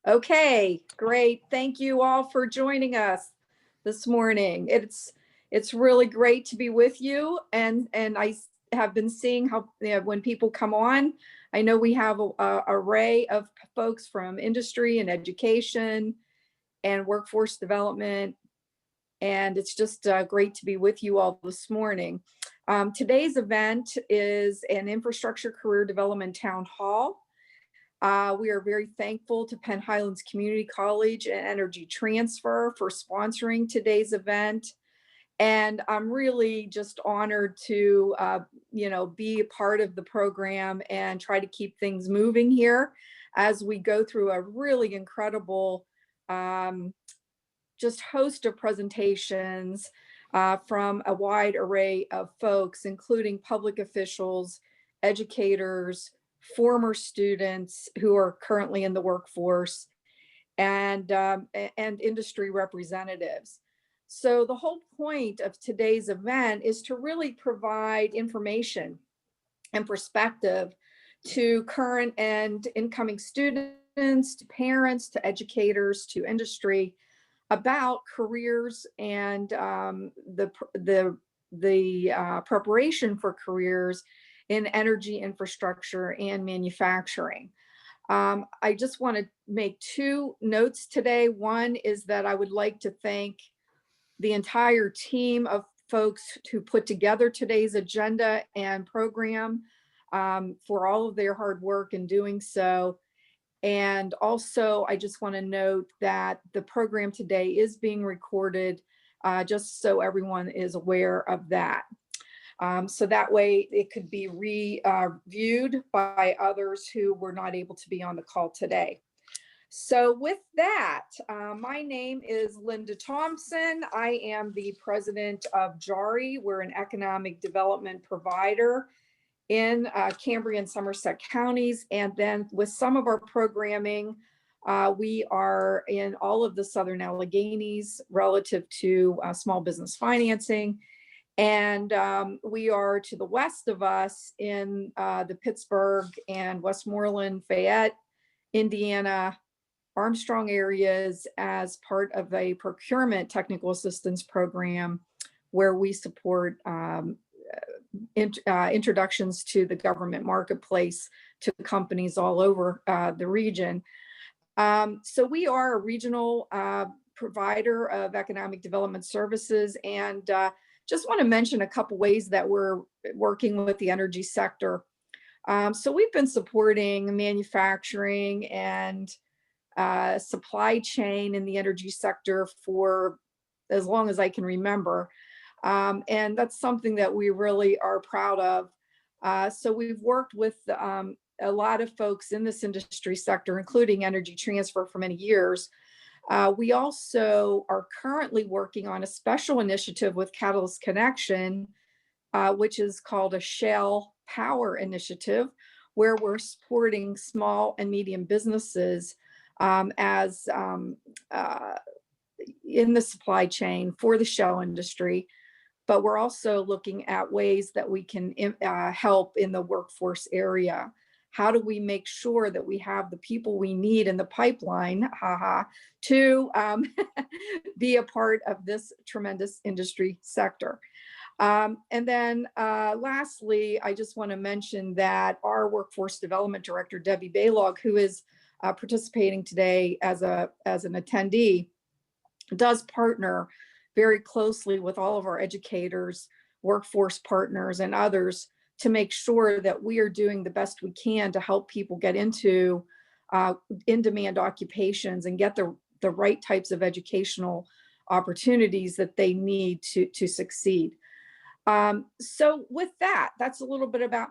Okay, great. Thank you all for joining us this morning. It's really great to be with you, and I have been seeing how when people come on, I know we have a array of folks from industry and education and workforce development, and it's just great to be with you all this morning. Today's event is an infrastructure career development town hall. We are very thankful to Penn Highlands Community College and Energy Transfer for sponsoring today's event. And I'm really just honored to, be a part of the program and try to keep things moving here as we go through a really incredible just host of presentations from a wide array of folks, including public officials, educators, former students who are currently in the workforce, and industry representatives. So the whole point of today's event is to really provide information and perspective to current and incoming students, to parents, to educators, to industry about careers and the preparation for careers in energy infrastructure and manufacturing. I just want to make two notes today. One is that I would like to thank the entire team of folks who put together today's agenda and program for all of their hard work in doing so. And also, I just want to note that the program today is being recorded, just so everyone is aware of that. So that way it could be reviewed by others who were not able to be on the call today. So with that, my name is Linda Thompson. I am the president of JARI. We're an economic development provider in Cambria and Somerset counties. And then with some of our programming, we are in all of the Southern Alleghenies relative to small business financing. And we are to the west of us in the Pittsburgh and Westmoreland, Fayette, Indiana, Armstrong areas as part of a procurement technical assistance program where we support introductions to the government marketplace to companies all over the region. So we are a regional provider of economic development services, and just want to mention a couple ways that we're working with the energy sector. So we've been supporting manufacturing and supply chain in the energy sector for as long as I can remember. And that's something that we really are proud of. So we've worked with a lot of folks in this industry sector, including Energy Transfer, for many years. We also are currently working on a special initiative with Catalyst Connection, which is called a Shell Power Initiative, where we're supporting small and medium businesses as in the supply chain for the Shell industry. But we're also looking at ways that we can help in the workforce area. How do we make sure that we have the people we need in the pipeline, to be a part of this tremendous industry sector? And then lastly, I just want to mention that our Workforce Development Director, Debbie Baylog, who is participating today as an attendee, does partner very closely with all of our educators, workforce partners, and others to make sure that we are doing the best we can to help people get into in-demand occupations and get the right types of educational opportunities that they need to succeed. So with that, that's a little bit about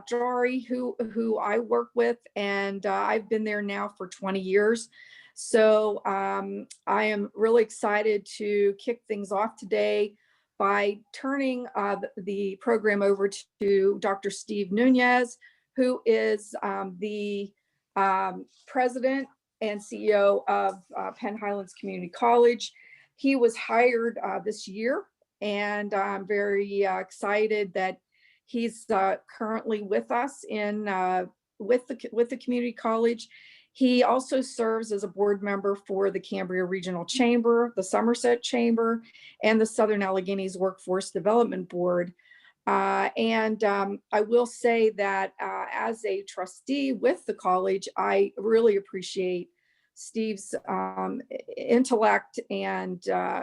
JARI, who I work with, and I've been there now for 20 years. So I am really excited to kick things off today by turning the program over to Dr. Steve Nunez, who is the president and CEO of Penn Highlands Community College. He was hired this year, and I'm very excited that he's currently with us with the community college. He also serves as a board member for the Cambria Regional Chamber, the Somerset Chamber, and the Southern Alleghenies Workforce Development Board. I will say that as a trustee with the college, I really appreciate Steve's intellect and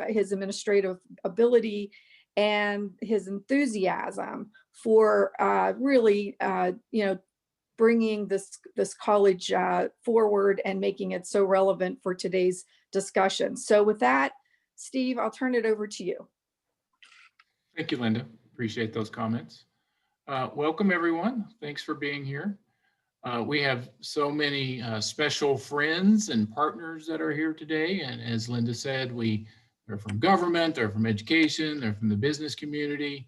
his administrative ability and his enthusiasm for really, bringing this college forward and making it so relevant for today's discussion. So with that, Steve, I'll turn it over to you. Thank you, Linda. Appreciate those comments. Welcome, everyone. Thanks for being here. We have so many special friends and partners that are here today. And as Linda said, they're from government, they're from education, they're from the business community.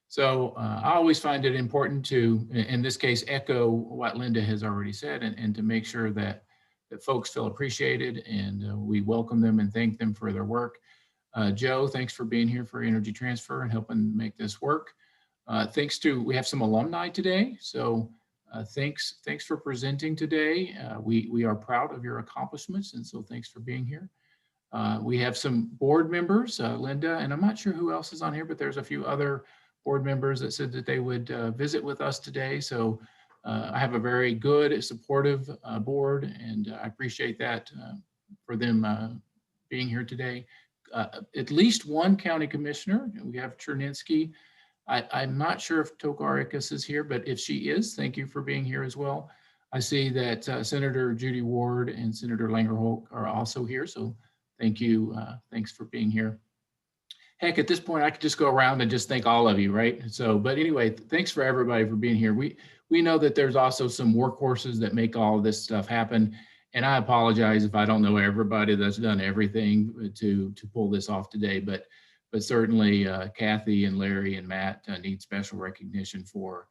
So I always find it important to, in this case, echo what Linda has already said and to make sure that folks feel appreciated, and we welcome them and thank them for their work. Joe, thanks for being here for Energy Transfer and helping make this work. We have some alumni today, so thanks for presenting today. We are proud of your accomplishments, and so thanks for being here. We have some board members, Linda, and I'm not sure who else is on here, but there's a few other board members that said that they would visit with us today. So I have a very good, supportive board, and I appreciate that for them being here today. At least one county commissioner. We have Cherninsky. I'm not sure if Tokarikas is here, but if she is, thank you for being here as well. I see that Senator Judy Ward and Senator Langer-Holt are also here, so thank you. Thanks for being here. Heck, at this point, I could just go around and just thank all of you, right? So, but anyway, thanks for everybody for being here. We know that there's also some workhorses that make all of this stuff happen. And I apologize if I don't know everybody that's done everything to pull this off today, but certainly Kathy and Larry and Matt need special recognition for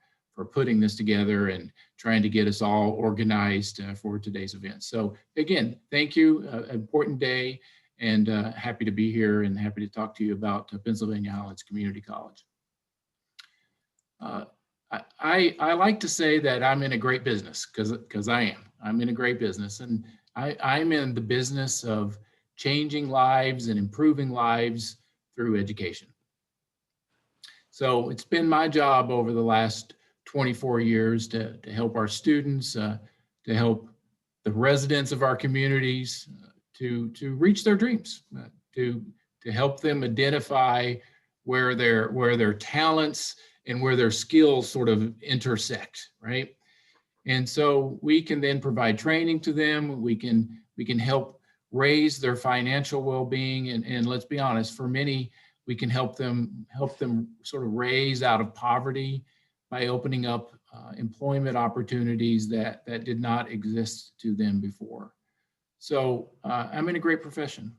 putting this together and trying to get us all organized for today's event. So again, thank you, important day, and happy to be here and happy to talk to you about Pennsylvania Highlands Community College. I like to say that I'm in a great business because I am. I'm in a great business, and I'm in the business of changing lives and improving lives through education. So it's been my job over the last 24 years to help our students, to help the residents of our communities to reach their dreams, to help them identify where their talents and where their skills sort of intersect, right? And so we can then provide training to them. We can help raise their financial well-being, and let's be honest, for many, we can help them sort of raise out of poverty by opening up employment opportunities that did not exist to them before. So I'm in a great profession,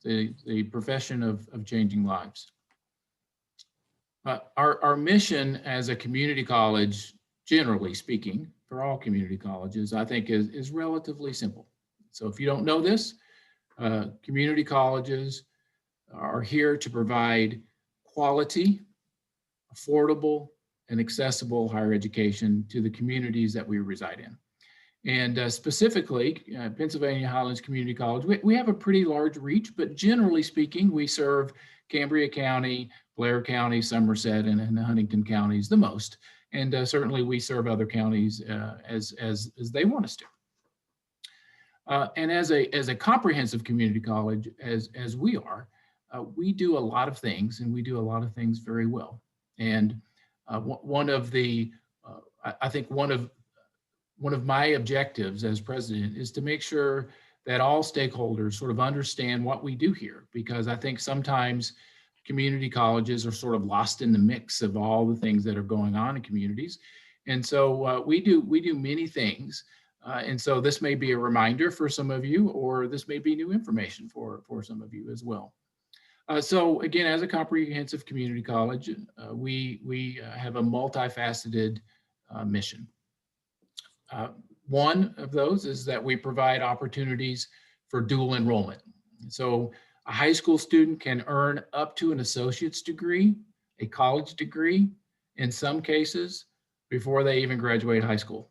the profession of changing lives. Our mission as a community college, generally speaking, for all community colleges, I think is relatively simple. So if you don't know this, community colleges are here to provide quality, affordable, and accessible higher education to the communities that we reside in. And specifically, Pennsylvania Highlands Community College, we have a pretty large reach, but generally speaking, we serve Cambria County, Blair County, Somerset, and Huntington counties the most. And certainly we serve other counties as they want us to. And as a comprehensive community college, as we are, we do a lot of things, and we do a lot of things very well. And one of my objectives as president is to make sure that all stakeholders sort of understand what we do here, because I think sometimes community colleges are sort of lost in the mix of all the things that are going on in communities. And so we do many things. And so this may be a reminder for some of you, or this may be new information for some of you as well. So again, as a comprehensive community college, we have a multifaceted mission. One of those is that we provide opportunities for dual enrollment. So a high school student can earn up to an associate's degree, a college degree, in some cases, before they even graduate high school.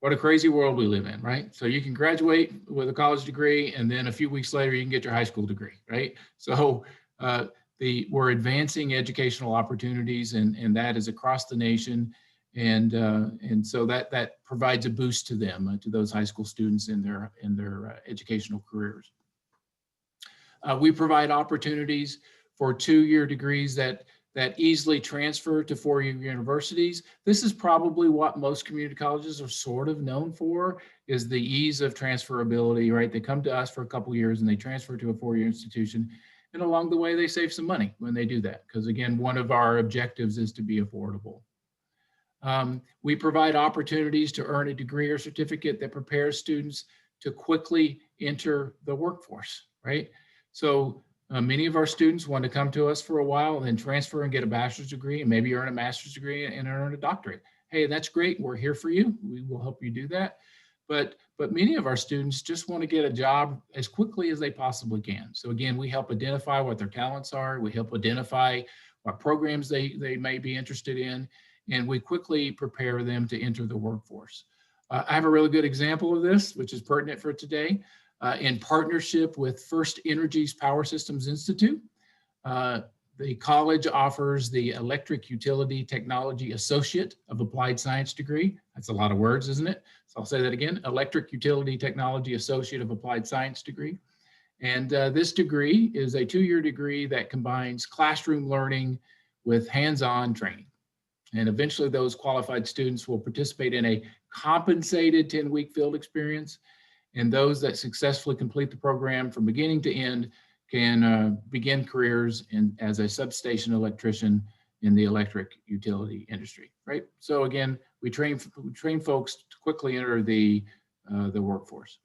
What a crazy world we live in, right? So you can graduate with a college degree, and then a few weeks later, you can get your high school degree, right? So we're advancing educational opportunities, and that is across the nation, and so that provides a boost to them, to those high school students in their educational careers. We provide opportunities for 2-year degrees that easily transfer to 4-year universities. This is probably what most community colleges are sort of known for, is the ease of transferability, right? They come to us for a couple of years and they transfer to a 4-year institution. And along the way, they save some money when they do that. Because again, one of our objectives is to be affordable. We provide opportunities to earn a degree or certificate that prepares students to quickly enter the workforce, right? So many of our students want to come to us for a while and then transfer and get a bachelor's degree and maybe earn a master's degree and earn a doctorate. Hey, that's great. We're here for you. We will help you do that. But many of our students just want to get a job as quickly as they possibly can. So again, we help identify what their talents are. We help identify what programs they may be interested in, and we quickly prepare them to enter the workforce. I have a really good example of this, which is pertinent for today. In partnership with First Energy's Power Systems Institute, the college offers the Electric Utility Technology Associate of Applied Science degree. That's a lot of words, isn't it? So I'll say that again, Electric Utility Technology Associate of Applied Science degree. And this degree is a 2-year degree that combines classroom learning with hands-on training. And eventually those qualified students will participate in a compensated 10-week field experience. And those that successfully complete the program from beginning to end can begin careers as a substation electrician in the electric utility industry, right? So again, we train folks to quickly enter the workforce.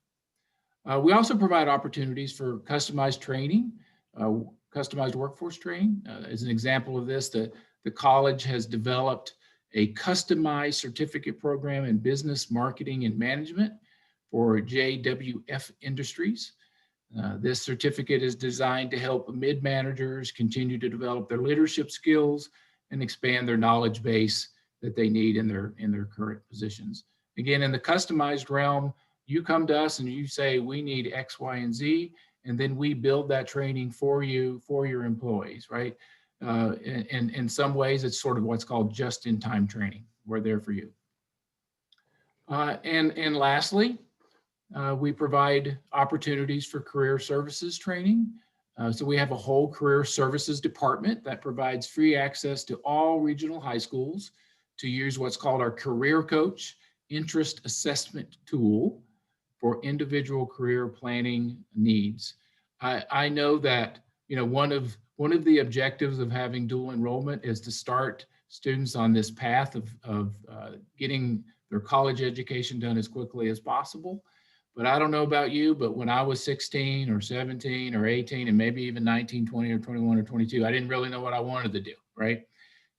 We also provide opportunities for customized training, customized workforce training. As an example of this, the college has developed a customized certificate program in business, marketing, and management for JWF Industries. This certificate is designed to help mid-managers continue to develop their leadership skills and expand their knowledge base that they need in their current positions. Again, in the customized realm, you come to us and you say, we need X, Y, and Z, and then we build that training for you, for your employees, right? In some ways, it's sort of what's called just-in-time training. We're there for you. And lastly, we provide opportunities for career services training. So we have a whole career services department that provides free access to all regional high schools to use what's called our Career Coach interest assessment tool for individual career planning needs. I know that, you know, one of the objectives of having dual enrollment is to start students on this path of getting their college education done as quickly as possible. But I don't know about you, but when I was 16 or 17 or 18 and maybe even 19, 20 or 21 or 22, I didn't really know what I wanted to do, right?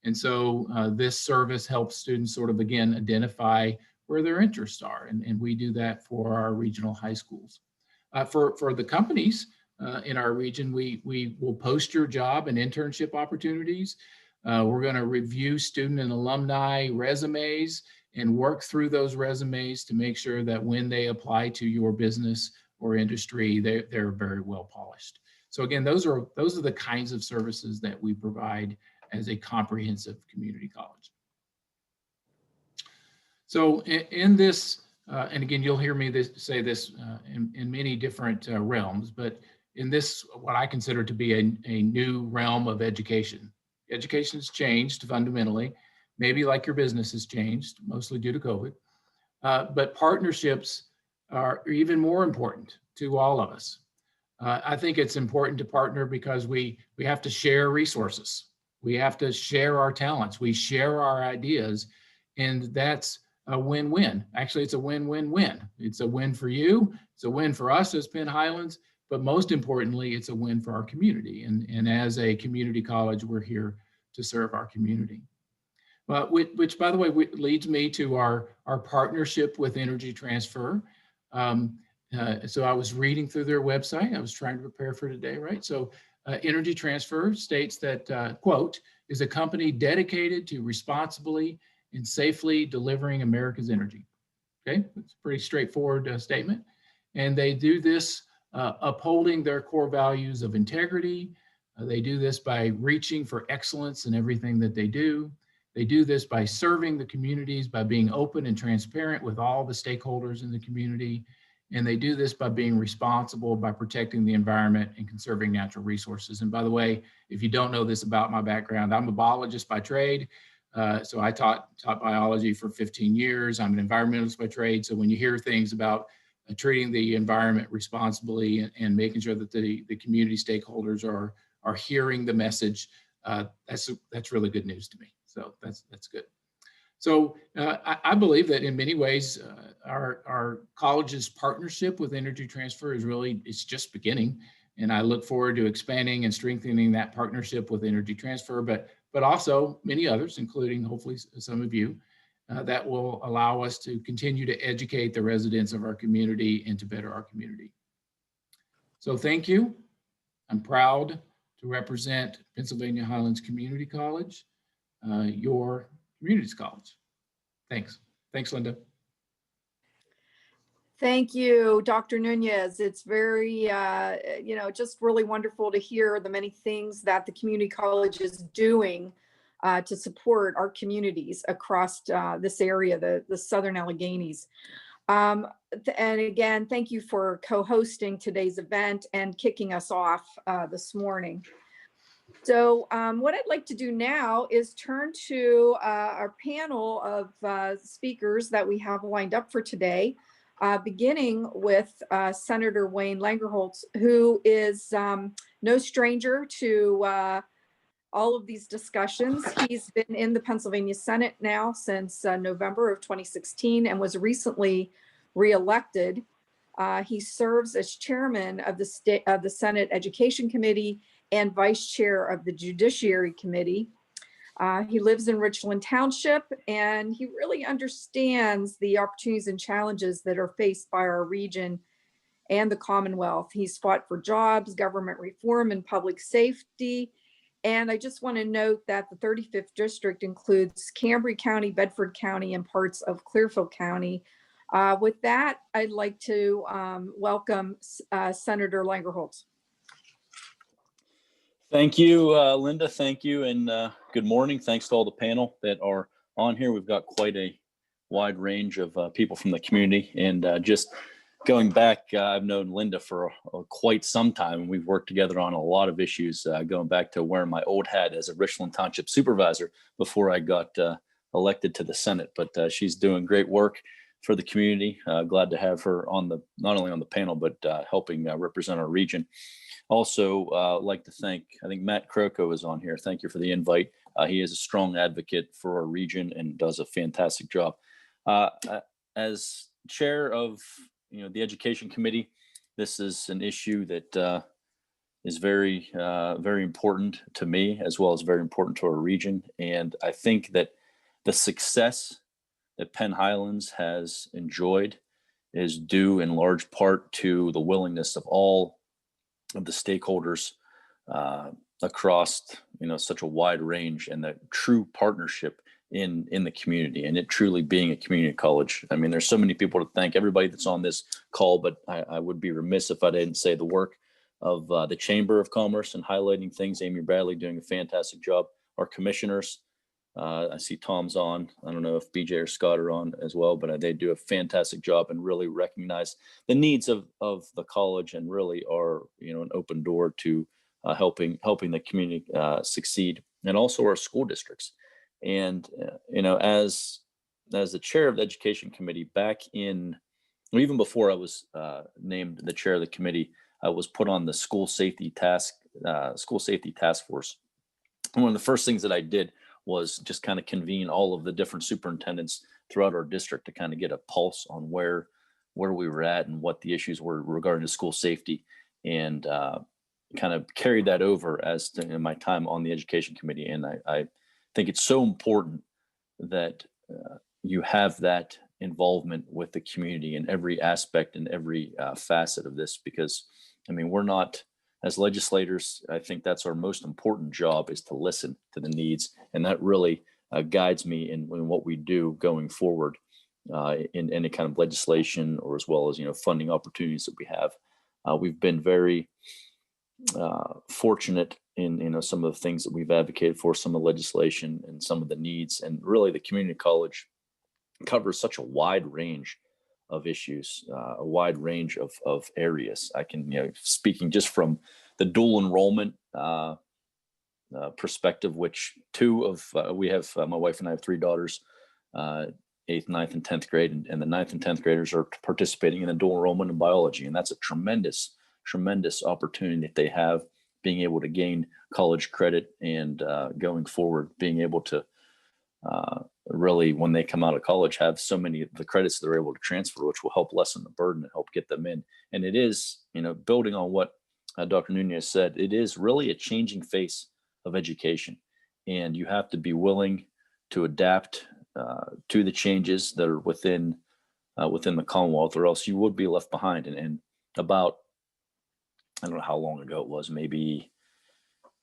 And so this service helps students sort of, again, identify where their interests are. And we do that for our regional high schools. For the companies in our region, we will post your job and internship opportunities. We're going to review student and alumni resumes and work through those resumes to make sure that when they apply to your business or industry, they're very well polished. So again, those are the kinds of services that we provide as a comprehensive community college. So in this, and again, you'll hear me say this in many different realms, but in this, what I consider to be a new realm of education. Education has changed fundamentally, maybe like your business has changed, mostly due to COVID, but partnerships are even more important to all of us. I think it's important to partner because we have to share resources. We have to share our talents. We share our ideas, and that's a win-win. Actually, it's a win-win-win. It's a win for you. It's a win for us as Penn Highlands, but most importantly, it's a win for our community. And as a community college, we're here to serve our community. Which, by the way, leads me to our partnership with Energy Transfer. So I was reading through their website. I was trying to prepare for today, right? So Energy Transfer states that, quote, is a company dedicated to responsibly and safely delivering America's energy. Okay, it's a pretty straightforward statement. And they do this upholding their core values of integrity. They do this by reaching for excellence in everything that they do. They do this by serving the communities, by being open and transparent with all the stakeholders in the community. And they do this by being responsible, by protecting the environment and conserving natural resources. And by the way, if you don't know this about my background, I'm a biologist by trade. So I taught biology for 15 years. I'm an environmentalist by trade. So when you hear things about treating the environment responsibly and making sure that the community stakeholders are hearing the message, that's really good news to me. So that's good. So I believe that in many ways, our college's partnership with Energy Transfer it's just beginning. And I look forward to expanding and strengthening that partnership with Energy Transfer, but also many others, including hopefully some of you, that will allow us to continue to educate the residents of our community and to better our community. So thank you. I'm proud to represent Pennsylvania Highlands Community College, your community's college. Thanks. Thanks, Linda. Thank you, Dr. Nunez. It's very, just really wonderful to hear the many things that the community college is doing to support our communities across this area, the Southern Alleghenies. And again, thank you for co-hosting today's event and kicking us off this morning. So what I'd like to do now is turn to our panel of speakers that we have lined up for today. Beginning with Senator Wayne Langerholtz, who is no stranger to all of these discussions. He's been in the Pennsylvania Senate now since November of 2016 and was recently reelected. He serves as chairman of the Senate Education Committee and vice chair of the Judiciary Committee. He lives in Richland Township, and he really understands the opportunities and challenges that are faced by our region and the Commonwealth. He's fought for jobs, government reform, and public safety. And I just want to note that the 35th district includes Cambria County, Bedford County, and parts of Clearfield County. With that, I'd like to welcome Senator Langerholtz. Thank you, Linda. Thank you, and good morning. Thanks to all the panel that are on here. We've got quite a wide range of people from the community, and just going back, I've known Linda for quite some time, and we've worked together on a lot of issues, going back to wearing my old hat as a Richland Township supervisor before I got elected to the Senate. But she's doing great work for the community. Glad to have her on not only on the panel, but helping represent our region. Also, like to thank, I think Matt Croco is on here. Thank you for the invite. He is a strong advocate for our region and does a fantastic job. As chair of the Education Committee, this is an issue that is very, very important to me, as well as very important to our region. And I think that the success that Penn Highlands has enjoyed is due in large part to the willingness of all of the stakeholders across such a wide range, and the true partnership in the community, and it truly being a community college. I mean, there's so many people to thank, everybody that's on this call, but I would be remiss if I didn't say the work of the Chamber of Commerce and highlighting things. Amy Bradley doing a fantastic job. Our commissioners, I see Tom's on. I don't know if BJ or Scott are on as well, but they do a fantastic job and really recognize the needs of the college, and really are an open door to helping the community succeed, and also our school districts. And as the chair of the Education Committee, back in, even before I was named the chair of the committee, I was put on the school safety task force. And one of the first things that I did was just kind of convene all of the different superintendents throughout our district to kind of get a pulse on where we were at and what the issues were regarding to school safety, and kind of carried that over as to in my time on the Education Committee. And I think it's so important that you have that involvement with the community in every aspect and every facet of this, because I mean, we're not, as legislators, I think that's our most important job, is to listen to the needs. And that really guides me in what we do going forward. in any kind of legislation, or as well as, funding opportunities that we have. We've been very fortunate in, some of the things that we've advocated for, some of the legislation and some of the needs. And really the community college covers such a wide range of issues, a wide range of areas. I can, speaking just from the dual enrollment perspective, which we have, my wife and I have 3 daughters, 8th, 9th, and 10th grade, and the 9th and 10th graders are participating in a dual enrollment in biology. And that's a tremendous opportunity that they have, being able to gain college credit and going forward, being able to really, when they come out of college, have so many of the credits they're able to transfer, which will help lessen the burden and help get them in. And it is, building on what Dr. Nunez said, it is really a changing face of education. And you have to be willing to adapt to the changes that are within the Commonwealth, or else you would be left behind. And about, I don't know how long ago it was, maybe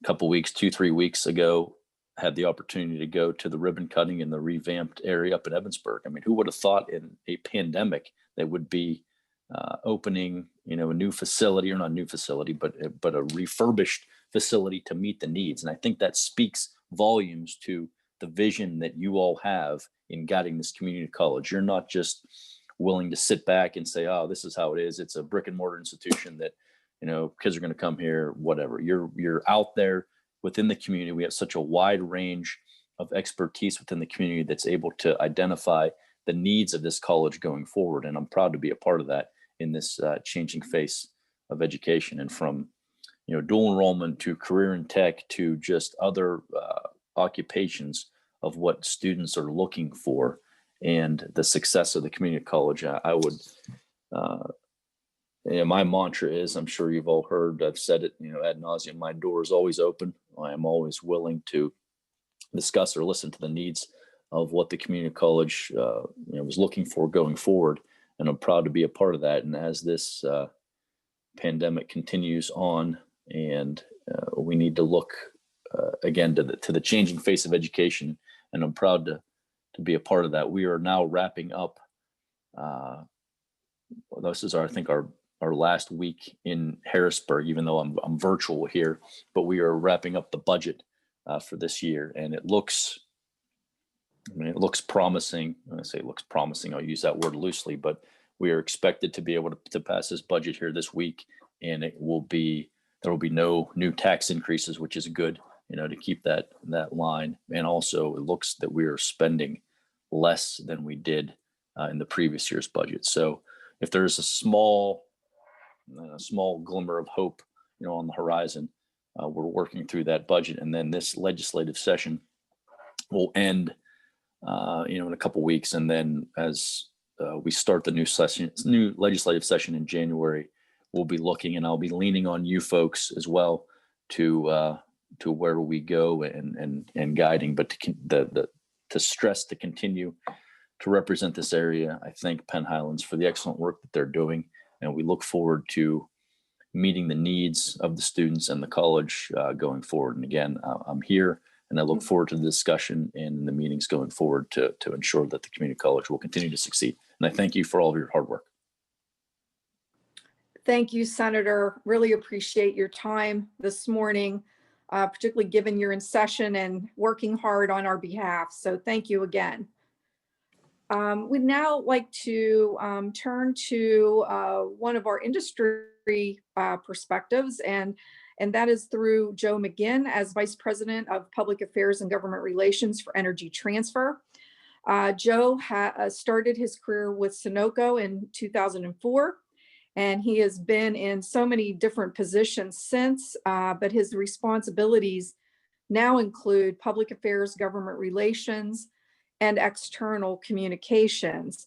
a couple weeks, 2-3 weeks ago, had the opportunity to go to the ribbon cutting in the revamped area up in Evansburg. I mean, who would have thought in a pandemic they would be opening, a new facility, or not a new facility, but a refurbished facility to meet the needs. And I think that speaks volumes to the vision that you all have in guiding this community college. You're not just willing to sit back and say, oh, this is how it is. It's a brick and mortar institution that, kids are going to come here, whatever. You're out there within the community. We have such a wide range of expertise within the community that's able to identify the needs of this college going forward. And I'm proud to be a part of that in this changing face of education. And from, dual enrollment to career and tech to just other occupations of what students are looking for and the success of the community college. I would, my mantra is, I'm sure you've all heard, I've said it, ad nauseum, my door is always open. I am always willing to discuss or listen to the needs of what the community college, was looking for going forward. And I'm proud to be a part of that. And as this pandemic continues on, and we need to look again to the changing face of education, and I'm proud to be a part of that. We are now wrapping up. This is I think our last week in Harrisburg, even though I'm virtual here, but we are wrapping up the budget for this year, and it looks promising. When I say it looks promising, I'll use that word loosely, but we are expected to be able to pass this budget here this week, and there will be no new tax increases, which is good, to keep that line. And also it looks that we are spending less than we did in the previous year's budget. So if there's a small glimmer of hope, on the horizon, we're working through that budget. And then this legislative session will end, in a couple weeks. And then as we start the new legislative session in January, we'll be looking, and I'll be leaning on you folks as well to where we go and guiding, but to stress to continue to represent this area. I thank Penn Highlands for the excellent work that they're doing, and we look forward to meeting the needs of the students and the college going forward. And again, I'm here, and I look forward to the discussion and the meetings going forward to ensure that the community college will continue to succeed. And I thank you for all of your hard work. Thank you, Senator. Really appreciate your time this morning, particularly given you're in session and working hard on our behalf. So thank you again. We'd now like to turn to one of our industry perspectives, and that is through Joe McGinn as Vice President of Public Affairs and Government Relations for Energy Transfer. Joe started his career with Sunoco in 2004. And he has been in so many different positions since, but his responsibilities now include public affairs, government relations, and external communications.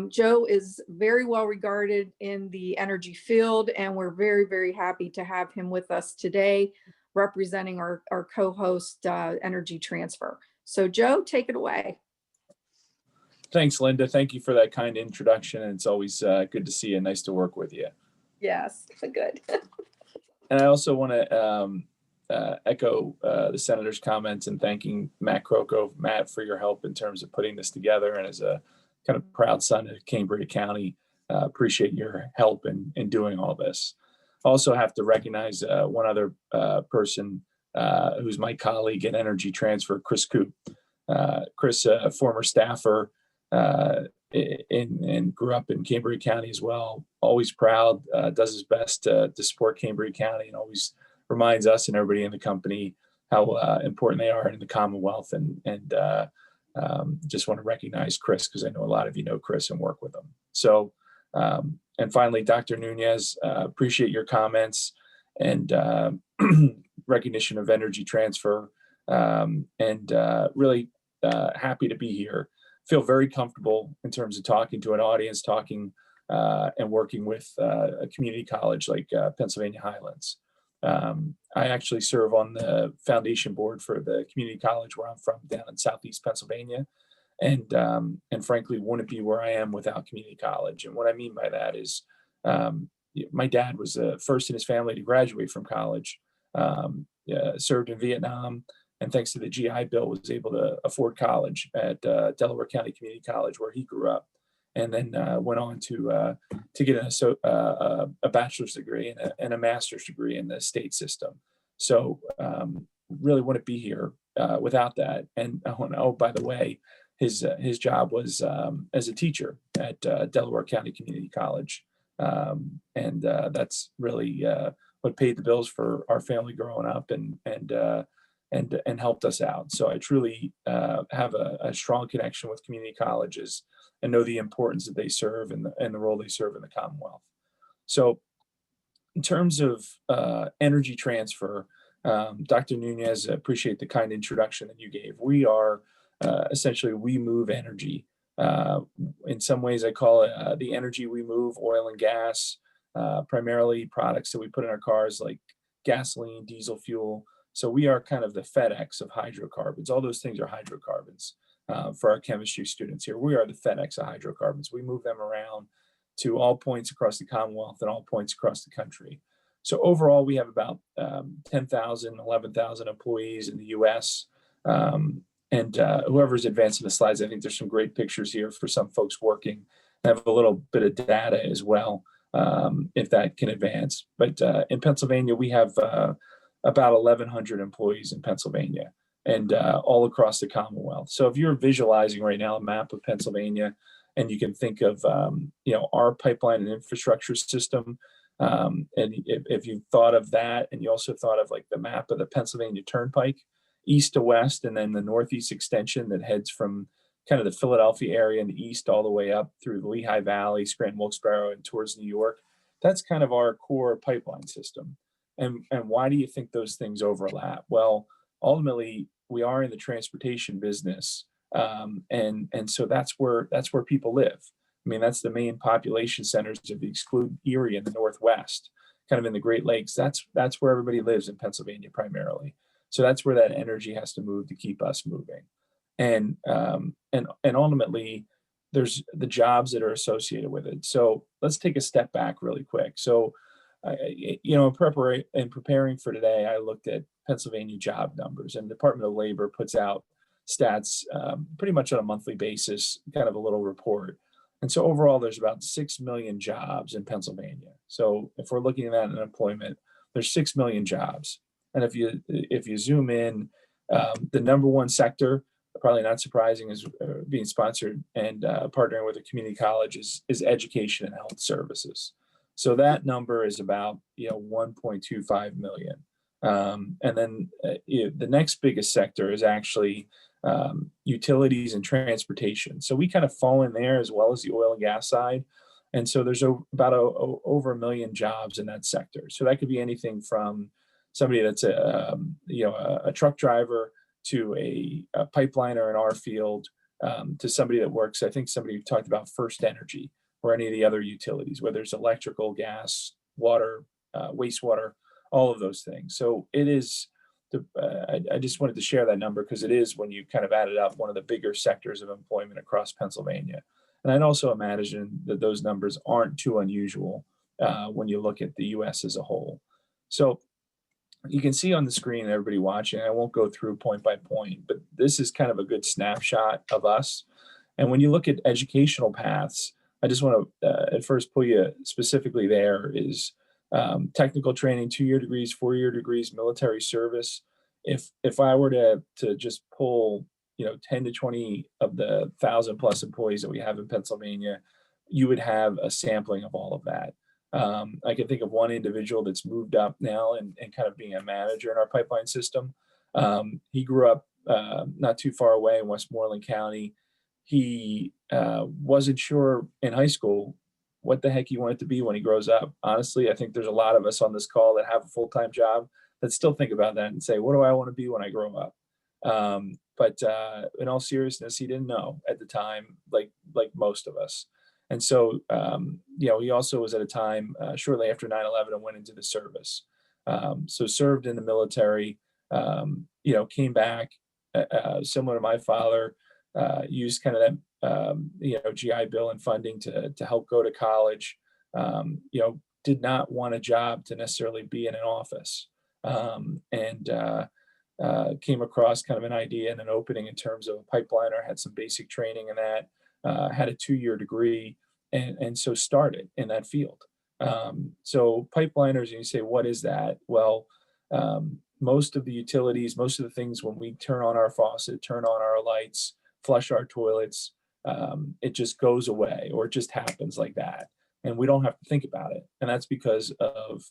Joe is very well regarded in the energy field, and we're very, very happy to have him with us today, representing our co-host, Energy Transfer. So Joe, take it away. Thanks, Linda. Thank you for that kind introduction. And it's always good to see you. Nice to work with you. Yes, good. And I also want to echo the senator's comments and thanking Matt Kroko, Matt, for your help in terms of putting this together, and as a kind of proud son of Cambria County. Appreciate your help in doing all this. Also have to recognize one other person who's my colleague at Energy Transfer, Chris Coop. Chris, a former staffer and grew up in Cambria County as well. Always proud, does his best to support Cambria County, and always reminds us and everybody in the company how important they are in the Commonwealth. And just want to recognize Chris because I know a lot of you know Chris and work with him. So, and finally, Dr. Nunez, appreciate your comments and recognition of Energy Transfer, and really happy to be here. Feel very comfortable in terms of talking to an audience, talking and working with a community college like Pennsylvania Highlands. I actually serve on the foundation board for the community college where I'm from down in Southeast Pennsylvania. And frankly, wouldn't be where I am without community college. And what I mean by that is my dad was the first in his family to graduate from college, served in Vietnam, and thanks to the GI Bill was able to afford college at Delaware County Community College where he grew up, and then went on to get a bachelor's degree and a master's degree in the state system. So really wouldn't be here without that. And oh, by the way, his job was as a teacher at Delaware County Community College, and that's really what paid the bills for our family growing up and helped us out. So I truly have a strong connection with community colleges and know the importance that they serve and the role they serve in the Commonwealth. So in terms of Energy Transfer, Dr. Nunez, appreciate the kind introduction that you gave. We are essentially, we move energy. In some ways, I call it the energy we move, oil and gas, primarily products that we put in our cars like gasoline, diesel fuel. So we are kind of the FedEx of hydrocarbons. All those things are hydrocarbons for our chemistry students here. We are the FedEx of hydrocarbons. We move them around to all points across the Commonwealth and all points across the country. So overall, we have about 10,000, 11,000 employees in the US. And whoever's advancing the slides, I think there's some great pictures here for some folks working. I have a little bit of data as well, if that can advance. But in Pennsylvania, we have about 1,100 employees in Pennsylvania and all across the Commonwealth. So if you're visualizing right now a map of Pennsylvania, and you can think of our pipeline and infrastructure system, and if you thought of that, and you also thought of like the map of the Pennsylvania Turnpike, east to west, and then the northeast extension that heads from kind of the Philadelphia area in the east all the way up through the Lehigh Valley, Scranton, Wilkes-Barre, and towards New York. That's kind of our core pipeline system. And why do you think those things overlap? Well, ultimately, we are in the transportation business, and so that's where people live. I mean, that's the main population centers if you exclude Erie in the Northwest, kind of in the Great Lakes. That's where everybody lives in Pennsylvania primarily. So that's where that energy has to move to keep us moving. And ultimately, there's the jobs that are associated with it. So let's take a step back really quick. So, in preparing for today, I looked at Pennsylvania job numbers, and the Department of Labor puts out stats pretty much on a monthly basis, kind of a little report. And so overall, there's about 6 million jobs in Pennsylvania. So if we're looking at unemployment, there's 6 million jobs. And if you zoom in, the number one sector, probably not surprising, is being sponsored and partnering with a community college is education and health services. So that number is about 1.25 million. And then the next biggest sector is actually utilities and transportation. So we kind of fall in there as well as the oil and gas side. And so there's about over 1 million jobs in that sector. So that could be anything from somebody that's a truck driver to a pipeliner in our field, to somebody that works. I think somebody talked about First Energy or any of the other utilities, whether it's electrical, gas, water, wastewater, all of those things. So it is, I just wanted to share that number because it is, when you kind of add it up, one of the bigger sectors of employment across Pennsylvania. And I'd also imagine that those numbers aren't too unusual when you look at the US as a whole. So you can see on the screen, everybody watching, I won't go through point by point, but this is kind of a good snapshot of us. And when you look at educational paths, I just want to at first pull you specifically there is technical training, 2-year degrees, 4-year degrees, military service. If I were to just pull, 10 to 20 of the 1,000+ employees that we have in Pennsylvania, you would have a sampling of all of that. I can think of one individual that's moved up now and kind of being a manager in our pipeline system. He grew up not too far away in Westmoreland County. He wasn't sure in high school what the heck he wanted to be when he grows up. Honestly, I think there's a lot of us on this call that have a full-time job that still think about that and say, what do I want to be when I grow up? But in all seriousness, he didn't know at the time, like most of us. And so, he also was at a time shortly after 9/11 and went into the service. So served in the military, came back, similar to my father, used kind of that, GI Bill and funding to help go to college. Did not want a job to necessarily be in an office, and came across kind of an idea and an opening in terms of a pipeliner, had some basic training in that, had a 2-year degree, and so started in that field. So pipeliners, and you say, what is that? Well, most of the utilities, most of the things when we turn on our faucet, turn on our lights, flush our toilets, it just goes away or it just happens like that. And we don't have to think about it. And that's because of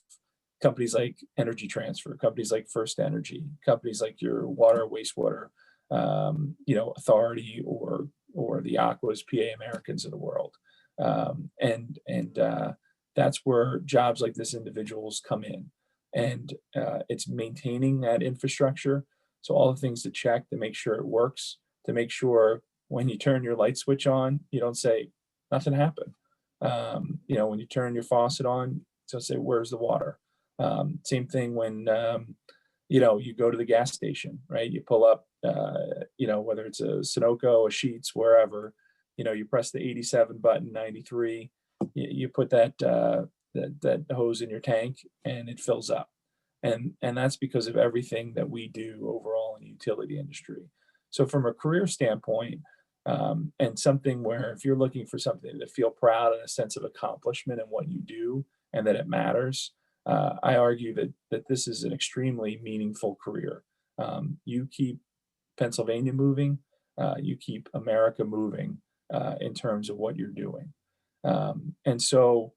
companies like Energy Transfer, companies like First Energy, companies like your water, wastewater, authority, or the Aquas, PA Americans of the world. That's where jobs like this individuals come in. And it's maintaining that infrastructure. So all the things to check to make sure it works, to make sure when you turn your light switch on, you don't say, nothing happened. When you turn your faucet on, so say, where's the water? Same thing when, you go to the gas station, right? You pull up, whether it's a Sunoco, a Sheetz, wherever, you press the 87 button, 93, you put that hose in your tank and it fills up. And that's because of everything that we do overall in the utility industry. So from a career standpoint, and something where if you're looking for something to feel proud and a sense of accomplishment in what you do and that it matters, I argue that this is an extremely meaningful career. You keep Pennsylvania moving, you keep America moving in terms of what you're doing. And so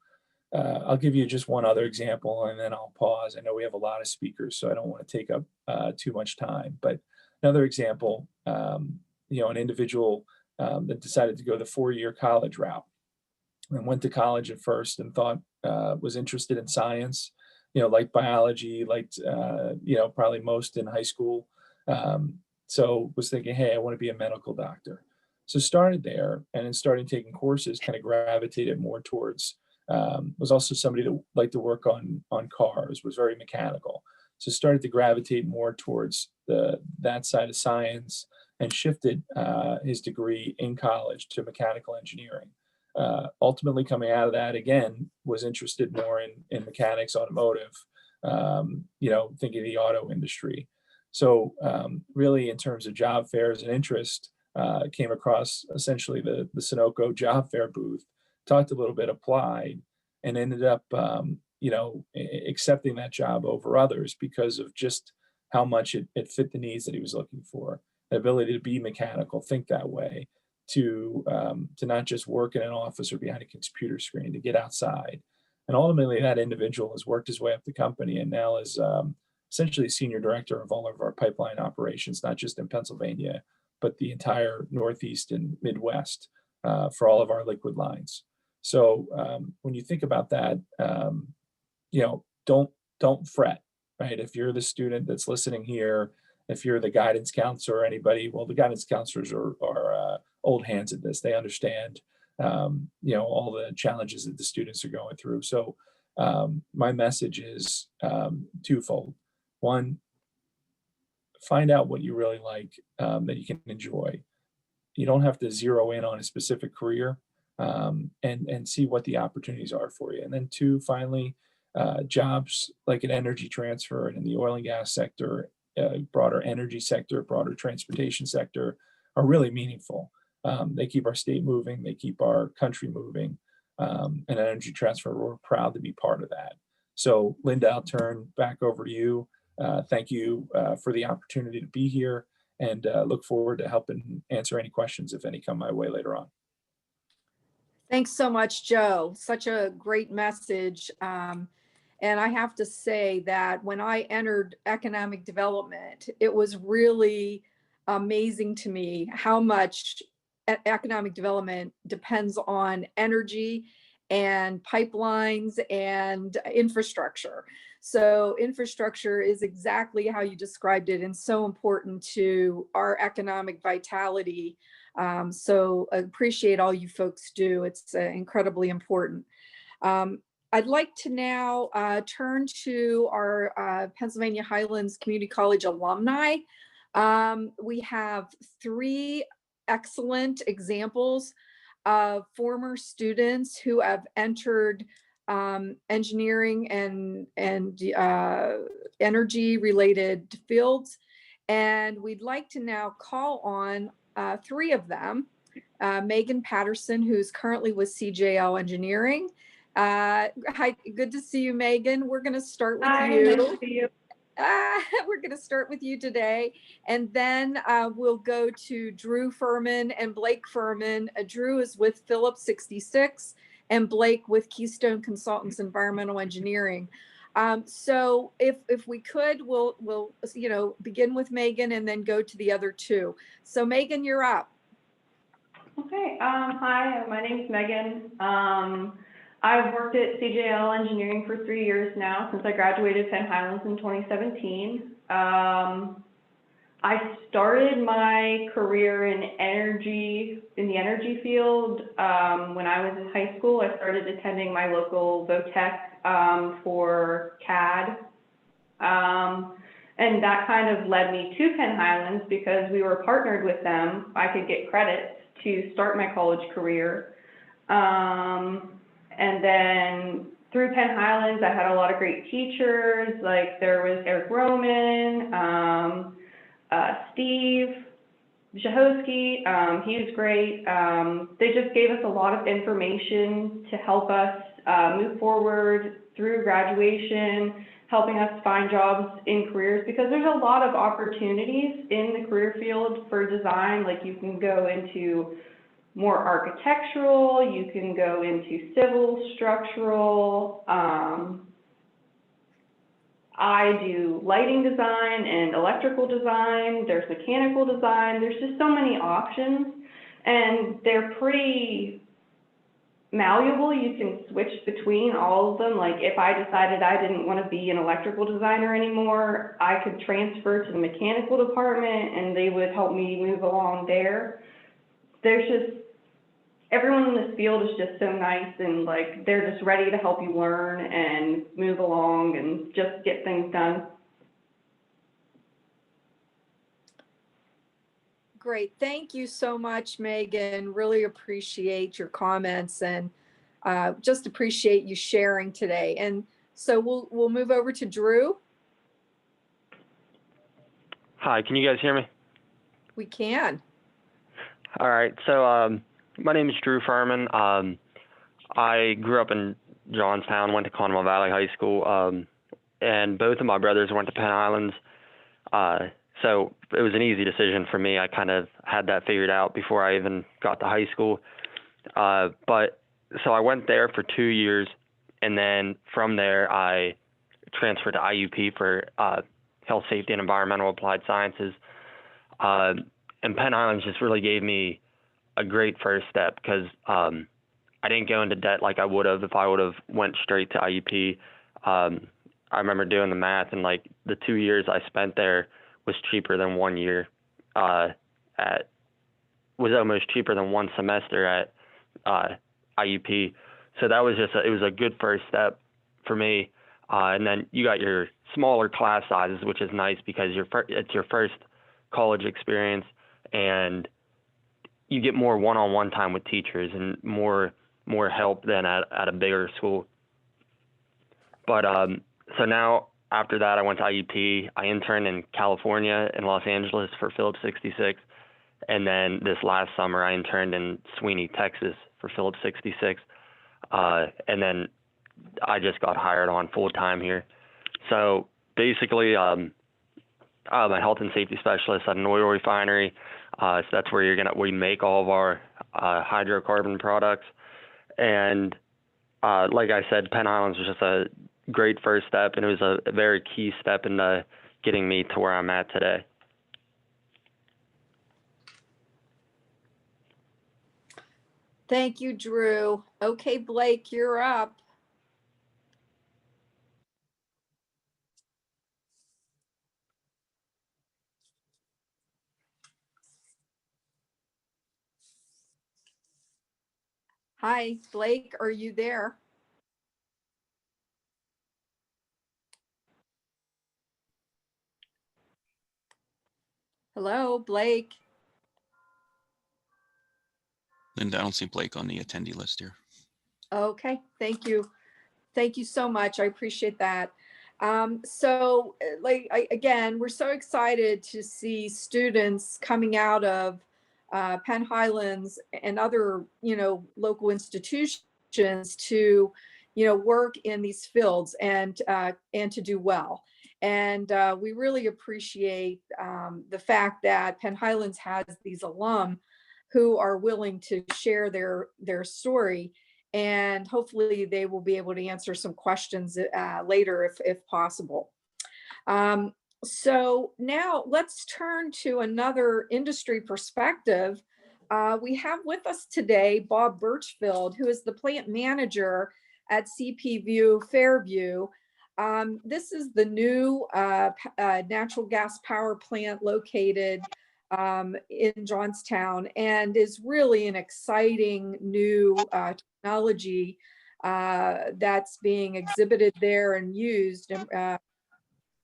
I'll give you just one other example and then I'll pause. I know we have a lot of speakers, so I don't want to take up too much time. But another example, an individual that decided to go the 4-year college route and went to college at first and thought was interested in science, liked biology, liked, probably most in high school. So was thinking, hey, I want to be a medical doctor. So started there and then started taking courses, kind of gravitated more towards, was also somebody that liked to work on cars, was very mechanical. So started to gravitate more towards that side of science and shifted his degree in college to mechanical engineering. Ultimately coming out of that again, was interested more in mechanics, automotive, thinking of the auto industry. So really in terms of job fairs and interest, came across essentially the Sunoco job fair booth, talked a little bit, applied, and ended up, accepting that job over others because of just how much it fit the needs that he was looking for. The ability to be mechanical, think that way, to not just work in an office or behind a computer screen, to get outside. And ultimately that individual has worked his way up the company and now is essentially senior director of all of our pipeline operations, not just in Pennsylvania, but the entire Northeast and Midwest for all of our liquid lines. So when you think about that, don't fret, right? If you're the student that's listening here, if you're the guidance counselor or anybody, well, the guidance counselors are old hands at this. They understand, all the challenges that the students are going through. So my message is twofold. One, find out what you really like that you can enjoy. You don't have to zero in on a specific career, and see what the opportunities are for you. And then two, finally, jobs like an Energy Transfer and in the oil and gas sector, broader energy sector, broader transportation sector are really meaningful. They keep our state moving. They keep our country moving. And Energy Transfer, we're proud to be part of that. So Linda, I'll turn back over to you. Thank you for the opportunity to be here, and look forward to helping answer any questions if any come my way later on. Thanks so much, Joe. Such a great message. And I have to say that when I entered economic development, it was really amazing to me how much economic development depends on energy and pipelines and infrastructure. So infrastructure is exactly how you described it and so important to our economic vitality. So I appreciate all you folks do. It's incredibly important. I'd like to now turn to our Pennsylvania Highlands Community College alumni. We have 3 excellent examples of former students who have entered engineering and energy related fields. And we'd like to now call on 3 of them. Megan Patterson, who's currently with CJL Engineering. Hi, good to see you, Megan. We're going to start with you. Nice to see you. We're going to start with you today, and then we'll go to Drew Furman and Blake Furman. Drew is with Phillips 66 and Blake with Keystone Consultants Environmental Engineering. So if we could, we'll begin with Megan and then go to the other 2. So Megan, you're up. Okay. Hi, my name's Megan. I've worked at CJL Engineering for 3 years now, since I graduated Penn Highlands in 2017. I started my career in the energy field when I was in high school. I started attending my local VOTEC for CAD. And that kind of led me to Penn Highlands because we were partnered with them. I could get credits to start my college career. And then through Penn Highlands, I had a lot of great teachers. Like there was Eric Roman, Steve Jahoski, he was great. They just gave us a lot of information to help us move forward through graduation, helping us find jobs in careers, because there's a lot of opportunities in the career field for design. Like you can go into more architectural, you can go into civil, structural. I do lighting design and electrical design. There's mechanical design. There's just so many options, and they're pretty malleable. You can switch between all of them. Like if I decided I didn't want to be an electrical designer anymore, I could transfer to the mechanical department and they would help me move along there. There's just, everyone in this field is just so nice, and like they're just ready to help you learn and move along and just get things done. Great. Thank you so much, Megan. Really appreciate your comments and just appreciate you sharing today. And so we'll move over to Drew. Hi, can you guys hear me? We can. All right, so my name is Drew Furman. I grew up in Johnstown, went to Conwell Valley High School, and both of my brothers went to Penn Highlands. So it was an easy decision for me. I kind of had that figured out before I even got to high school. But so I went there for 2 years, and then from there I transferred to IUP for Health, Safety, and Environmental Applied Sciences. And Penn Highlands just really gave me a great first step because I didn't go into debt like I would have if I would have went straight to IUP. I remember doing the math, and like the 2 years I spent there was cheaper than 1 year was almost cheaper than one semester at IUP. So that was just it was a good first step for me. And then you got your smaller class sizes, which is nice because it's your first college experience, and you get more one-on-one time with teachers and more help than at a bigger school. But so now after that, I went to IUP. I interned in California in Los Angeles for Phillips 66, And then this last summer, I interned in Sweeney, Texas for Phillips 66. And then I just got hired on full time here. So basically, I'm a health and safety specialist at an oil refinery. So that's where we make all of our hydrocarbon products. And like I said, Penn Highlands was just a great first step, and it was a very key step in getting me to where I'm at today. Thank you, Drew. Okay, Blake, you're up. Hi, Blake, are you there? Hello, Blake. Linda, I don't see Blake on the attendee list here. Okay, thank you. Thank you so much. I appreciate that. So again, we're so excited to see students coming out of Penn Highlands and other, local institutions to, work in these fields and to do well. And we really appreciate the fact that Penn Highlands has these alum who are willing to share their story, and hopefully they will be able to answer some questions later if possible. So now let's turn to another industry perspective. We have with us today Bob Birchfield, who is the plant manager at CPView Fairview. This is the new natural gas power plant located in Johnstown, and is really an exciting new technology that's being exhibited there and used.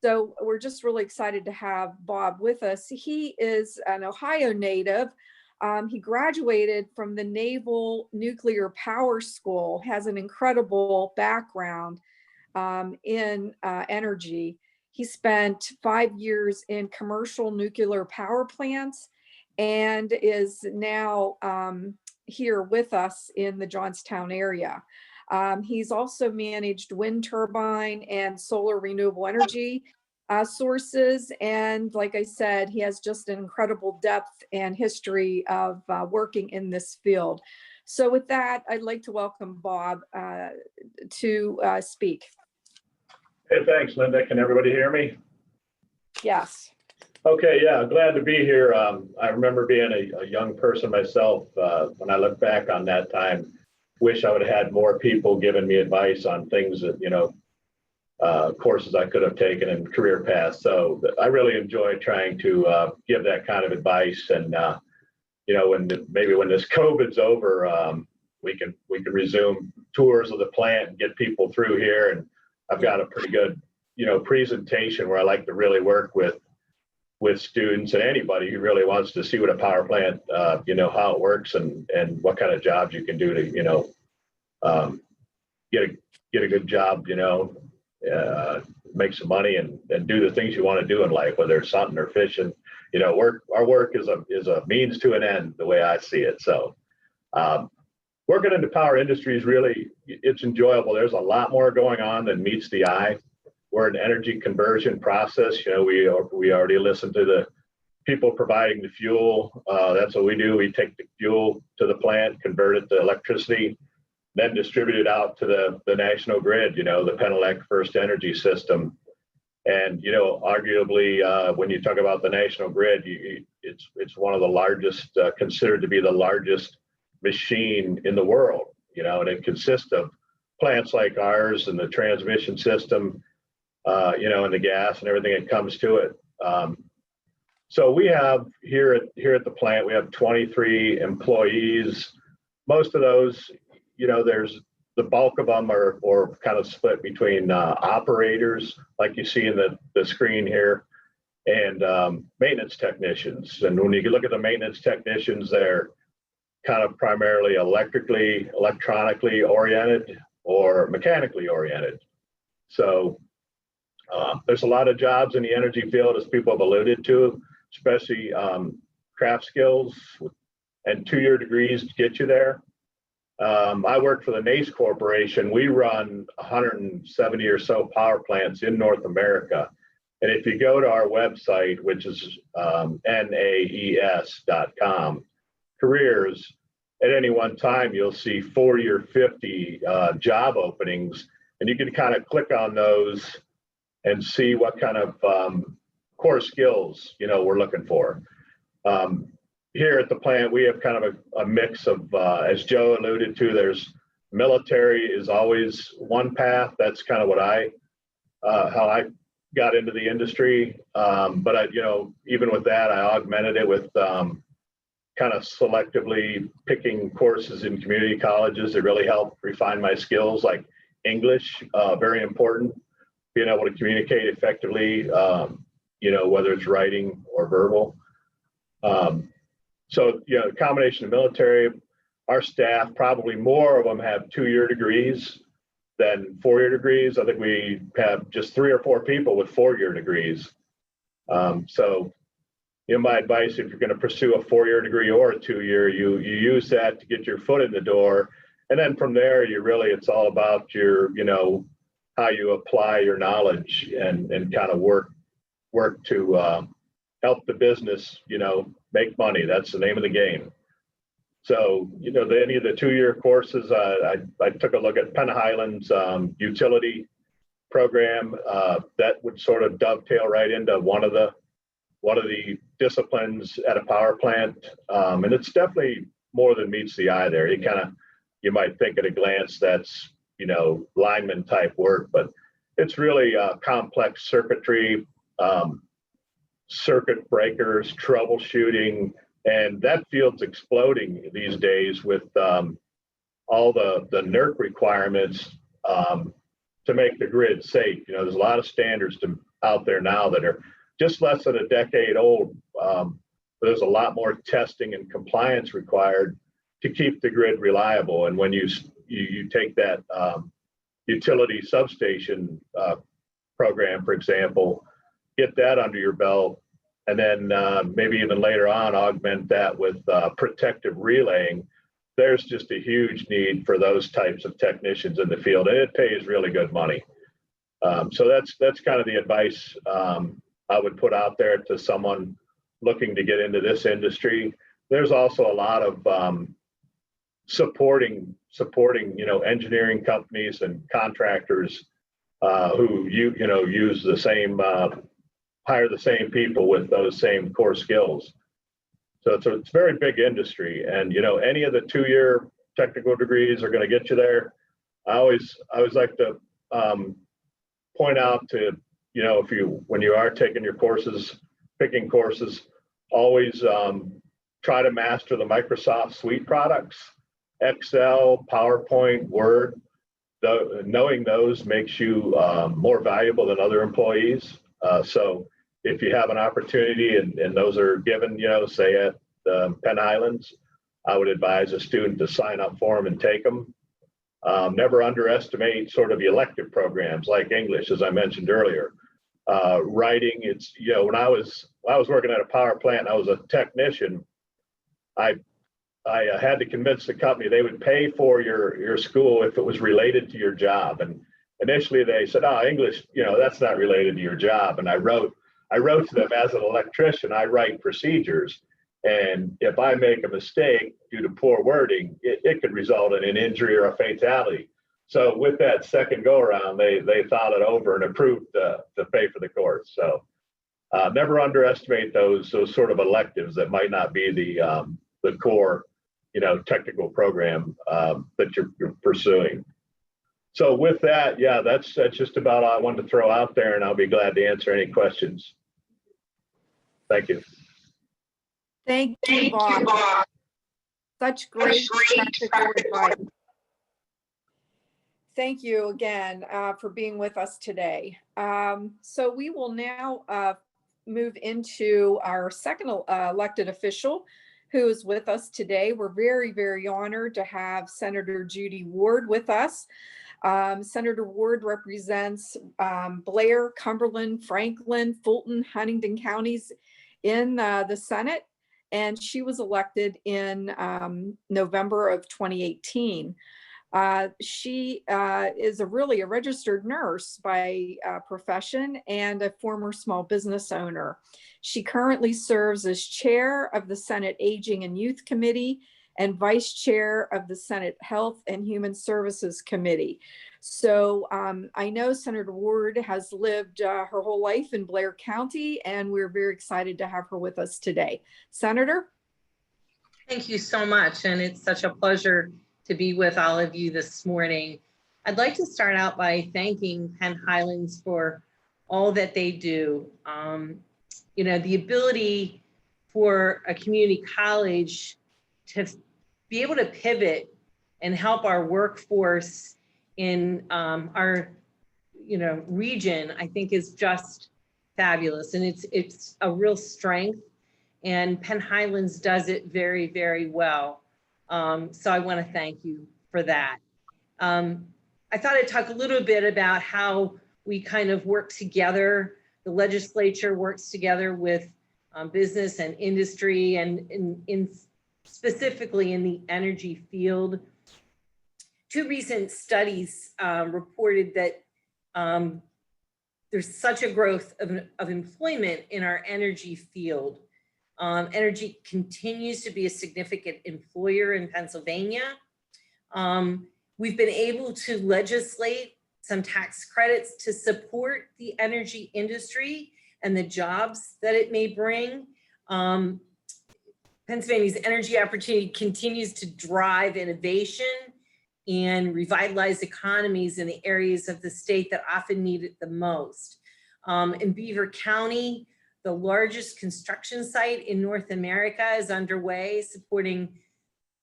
So we're just really excited to have Bob with us. He is an Ohio native. He graduated from the Naval Nuclear Power School, has an incredible background in energy. He spent 5 years in commercial nuclear power plants and is now here with us in the Johnstown area. He's also managed wind turbine and solar renewable energy sources. And like I said, he has just an incredible depth and history of working in this field. So with that, I'd like to welcome Bob to speak. Hey, thanks, Linda. Can everybody hear me? Yes. Okay, yeah, glad to be here. I remember being a young person myself. When I look back on that time, wish I would have had more people giving me advice on things that, courses I could have taken and career paths. So I really enjoy trying to give that kind of advice. And, maybe when this COVID's over, we can resume tours of the plant and get people through here. And I've got a pretty good, presentation where I like to really work with students and anybody who really wants to see what a power plant, how it works and what kind of jobs you can do to, get a good job, make some money and do the things you want to do in life, whether it's hunting or fishing. Our work is a means to an end, the way I see it. So working in the power industry is really, it's enjoyable. There's a lot more going on than meets the eye. We're an energy conversion process. We already listened to the people providing the fuel. That's what we do. We take the fuel to the plant, convert it to electricity, then distribute it out to the national grid, the Penelec First Energy System. And, arguably, when you talk about the national grid, it's one of the largest, considered to be the largest machine in the world, and it consists of plants like ours and the transmission system, and the gas and everything that comes to it. So we have here at the plant, we have 23 employees. Most of those, there's the bulk of them are kind of split between operators, like you see in the screen here, and maintenance technicians. And when you look at the maintenance technicians, they're kind of primarily electronically oriented or mechanically oriented. So there's a lot of jobs in the energy field, as people have alluded to, especially craft skills and 2-year degrees to get you there. I work for the NACE Corporation. We run 170 or so power plants in North America. And if you go to our website, which is naes.com, careers, at any one time, you'll see 40 or 50 job openings, and you can kind of click on those and see what kind of core skills, we're looking for. Here at the plant, we have kind of a mix of, as Joe alluded to, there's military is always one path. That's kind of what how I got into the industry. But even with that, I augmented it with kind of selectively picking courses in community colleges that really help refine my skills, like English, very important, being able to communicate effectively, whether it's writing or verbal. So, a combination of military, our staff, probably more of them have 2-year degrees than 4-year degrees. I think we have just 3 or 4 people with 4-year degrees. So, my advice, if you're going to pursue a 4-year degree or a 2-year, you use that to get your foot in the door. And then from there, it's all about your, how you apply your knowledge and kind of work to help the business, make money. That's the name of the game. So, any of the 2-year courses, I took a look at Penn Highlands utility program. That would sort of dovetail right into one of the disciplines at a power plant. And it's definitely more than meets the eye there. You might think at a glance that's, lineman type work, but it's really complex circuitry, circuit breakers, troubleshooting, and that field's exploding these days with all the NERC requirements to make the grid safe. There's a lot of standards out there now that are just less than a decade old. But there's a lot more testing and compliance required to keep the grid reliable. And when you take that utility substation program, for example, get that under your belt, and then maybe even later on augment that with protective relaying, there's just a huge need for those types of technicians in the field, and it pays really good money. So that's kind of the advice I would put out there to someone looking to get into this industry. There's also a lot of supporting engineering companies and contractors who use the same hire the same people with those same core skills. So it's a very big industry, and any of the 2-year technical degrees are going to get you there. I always like to point out to when you are taking your courses, picking courses, always try to master the Microsoft suite products, Excel, PowerPoint, Word. Knowing those makes you more valuable than other employees. So if you have an opportunity and those are given, say at Penn Highlands, I would advise a student to sign up for them and take them. Never underestimate sort of elective programs like English, as I mentioned earlier. Writing, it's, when I was working at a power plant, I was a technician. I had to convince the company they would pay for your school if it was related to your job. And initially they said, English, that's not related to your job. And I wrote to them, as an electrician, I write procedures. And if I make a mistake due to poor wording, it could result in an injury or a fatality. So with that second go around, they thought it over and approved to pay for the course. So never underestimate those sort of electives that might not be the core, technical program that you're pursuing. So with that, yeah, that's just about all I wanted to throw out there, and I'll be glad to answer any questions. Thank you. Thank you, Bob. Such great practical advice. Thank you again for being with us today. So we will now move into our second elected official who is with us today. We're very, very honored to have Senator Judy Ward with us. Senator Ward represents Blair, Cumberland, Franklin, Fulton, Huntingdon counties in the Senate. and she was elected in November of 2018. She is really a registered nurse by profession and a former small business owner. She currently serves as chair of the Senate Aging and Youth Committee and vice chair of the Senate Health and Human Services Committee. So I know Senator Ward has lived her whole life in Blair County, and we're very excited to have her with us today. Senator? Thank you so much, and it's such a pleasure to be with all of you this morning. I'd like to start out by thanking Penn Highlands for all that they do. You know, the ability for a community college to be able to pivot and help our workforce in our, you know, region, I think is just fabulous, and it's a real strength. And Penn Highlands does it very, very well. So I want to thank you for that. I thought I'd talk a little bit about how we kind of work together. The legislature works together with business and industry, and in specifically in the energy field. Two recent studies reported that there's such a growth of employment in our energy field. Energy continues to be a significant employer in Pennsylvania. We've been able to legislate some tax credits to support the energy industry and the jobs that it may bring. Pennsylvania's energy opportunity continues to drive innovation and revitalize economies in the areas of the state that often need it the most. In Beaver County, the largest construction site in North America is underway, supporting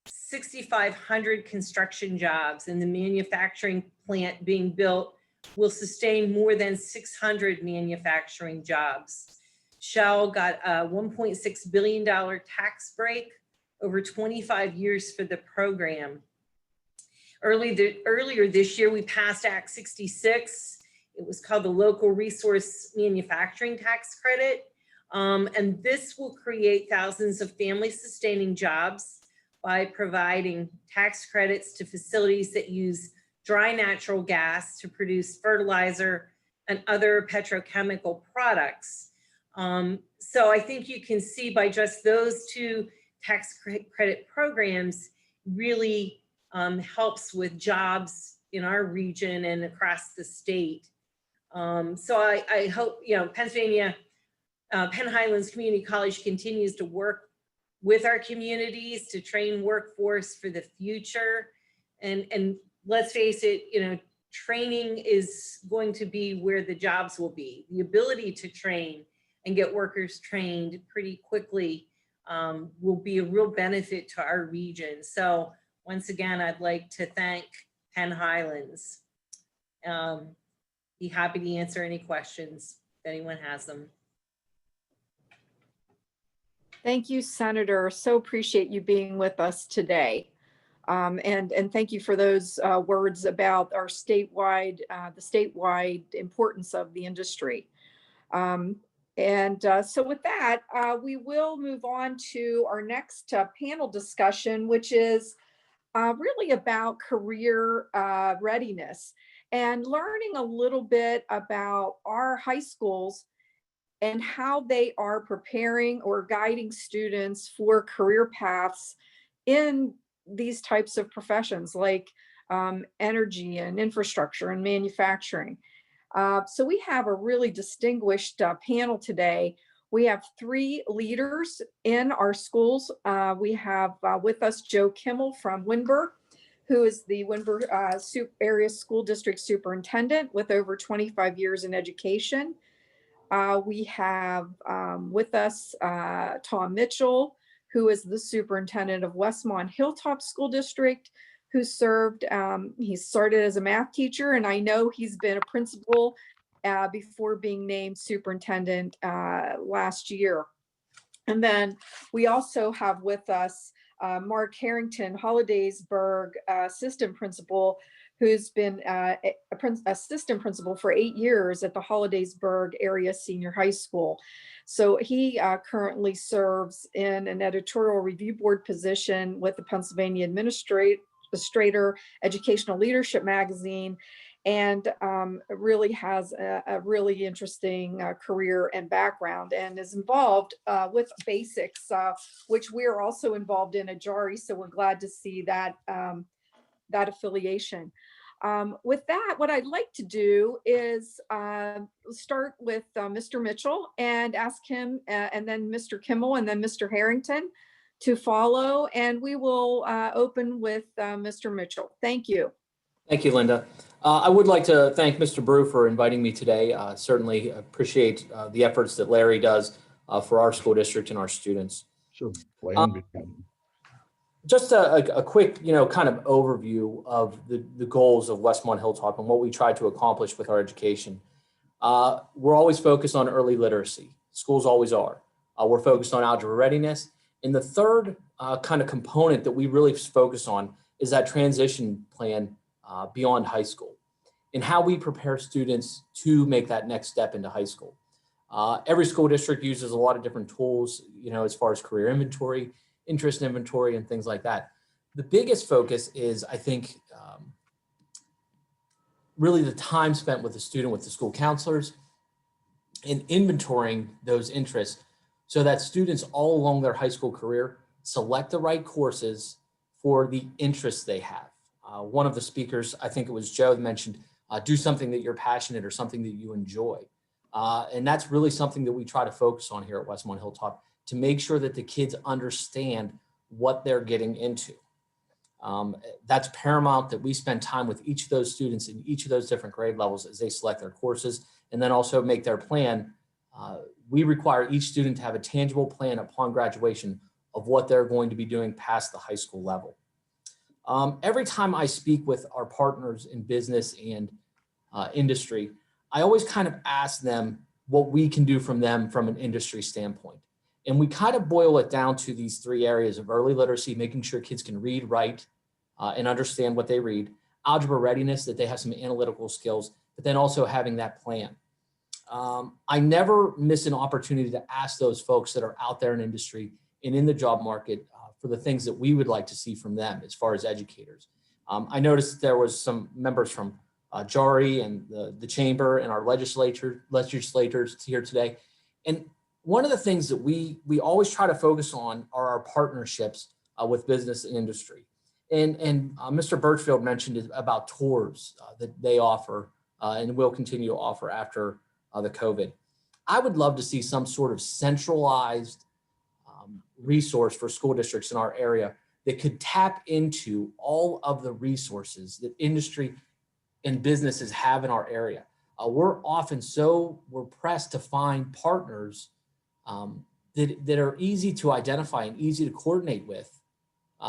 6,500 construction jobs, and the manufacturing plant being built will sustain more than 600 manufacturing jobs. Shell got a $1.6 billion tax break over 25 years for the program. Earlier this year, we passed Act 66. It was called the Local Resource Manufacturing Tax Credit. And this will create thousands of family-sustaining jobs by providing tax credits to facilities that use dry natural gas to produce fertilizer and other petrochemical products. So I think you can see by just those two tax credit programs really helps with jobs in our region and across the state. So I hope, you know, Pennsylvania, Penn Highlands Community College continues to work with our communities to train workforce for the future. And let's face it, you know, training is going to be where the jobs will be. The ability to train and get workers trained pretty quickly will be a real benefit to our region. So once again, I'd like to thank Penn Highlands. Be happy to answer any questions if anyone has them. Thank you, Senator. So appreciate you being with us today. And thank you for those words about our statewide, the statewide importance of the industry. So with that, we will move on to our next panel discussion, which is really about career readiness and learning a little bit about our high schools and how they are preparing or guiding students for career paths in these types of professions like energy and infrastructure and manufacturing. So we have a really distinguished panel today. We have three leaders in our schools. We have with us Joe Kimmel from Windber, who is the Windber Area School District Superintendent with over 25 years in education. We have with us Tom Mitchell, who is the superintendent of Westmont Hilltop School District, who served, he started as a math teacher, and I know he's been a principal before being named superintendent last year. And then we also have with us Mark Harrington, Hollidaysburg assistant principal, who's been assistant principal for 8 years at the Hollidaysburg Area Senior High School. So he currently serves in an editorial review board position with the Pennsylvania Administrator Educational Leadership Magazine, and really has a really interesting career and background, and is involved with Basics, which we are also involved in at JARI. So we're glad to see that that affiliation. With that, what I'd like to do is start with Mr. Mitchell and ask him, and then Mr. Kimmel, and then Mr. Harrington to follow. And we will open with Mr. Mitchell. Thank you. Thank you, Linda. I would like to thank Mr. Brew for inviting me today. Certainly appreciate the efforts that Larry does for our school district and our students. So, just a quick, kind of overview of the goals of Westmont Hilltop and what we try to accomplish with our education. We're always focused on early literacy. Schools always are. We're focused on algebra readiness. And the third kind of component that we really focus on is that transition plan beyond high school and how we prepare students to make that next step into high school. Every school district uses a lot of different tools, as far as career inventory, interest inventory, and things like that. The biggest focus is, I think, really the time spent with the student, with the school counselors, in inventorying those interests so that students all along their high school career select the right courses for the interests they have. One of the speakers, I think it was Joe, mentioned do something that you're passionate or something that you enjoy. And that's really something that we try to focus on here at Westmont Hilltop, to make sure that the kids understand what they're getting into. That's paramount, that we spend time with each of those students in each of those different grade levels as they select their courses and then also make their plan. We require each student to have a tangible plan upon graduation of what they're going to be doing past the high school level. Every time I speak with our partners in business and industry, I always kind of ask them what we can do from them from an industry standpoint. And we kind of boil it down to these three areas of early literacy, making sure kids can read, write, and understand what they read, algebra readiness, that they have some analytical skills, but then also having that plan. I never miss an opportunity to ask those folks that are out there in industry and in the job market for the things that we would like to see from them as far as educators. I noticed there was some members from JARI and the chamber and our legislators here today. And one of the things that we always try to focus on are our partnerships with business and industry. And Mr. Birchfield mentioned about tours that they offer and will continue to offer after the COVID. I would love to see some sort of centralized resource for school districts in our area that could tap into all of the resources that industry and businesses have in our area. We're pressed to find partners that are easy to identify and easy to coordinate with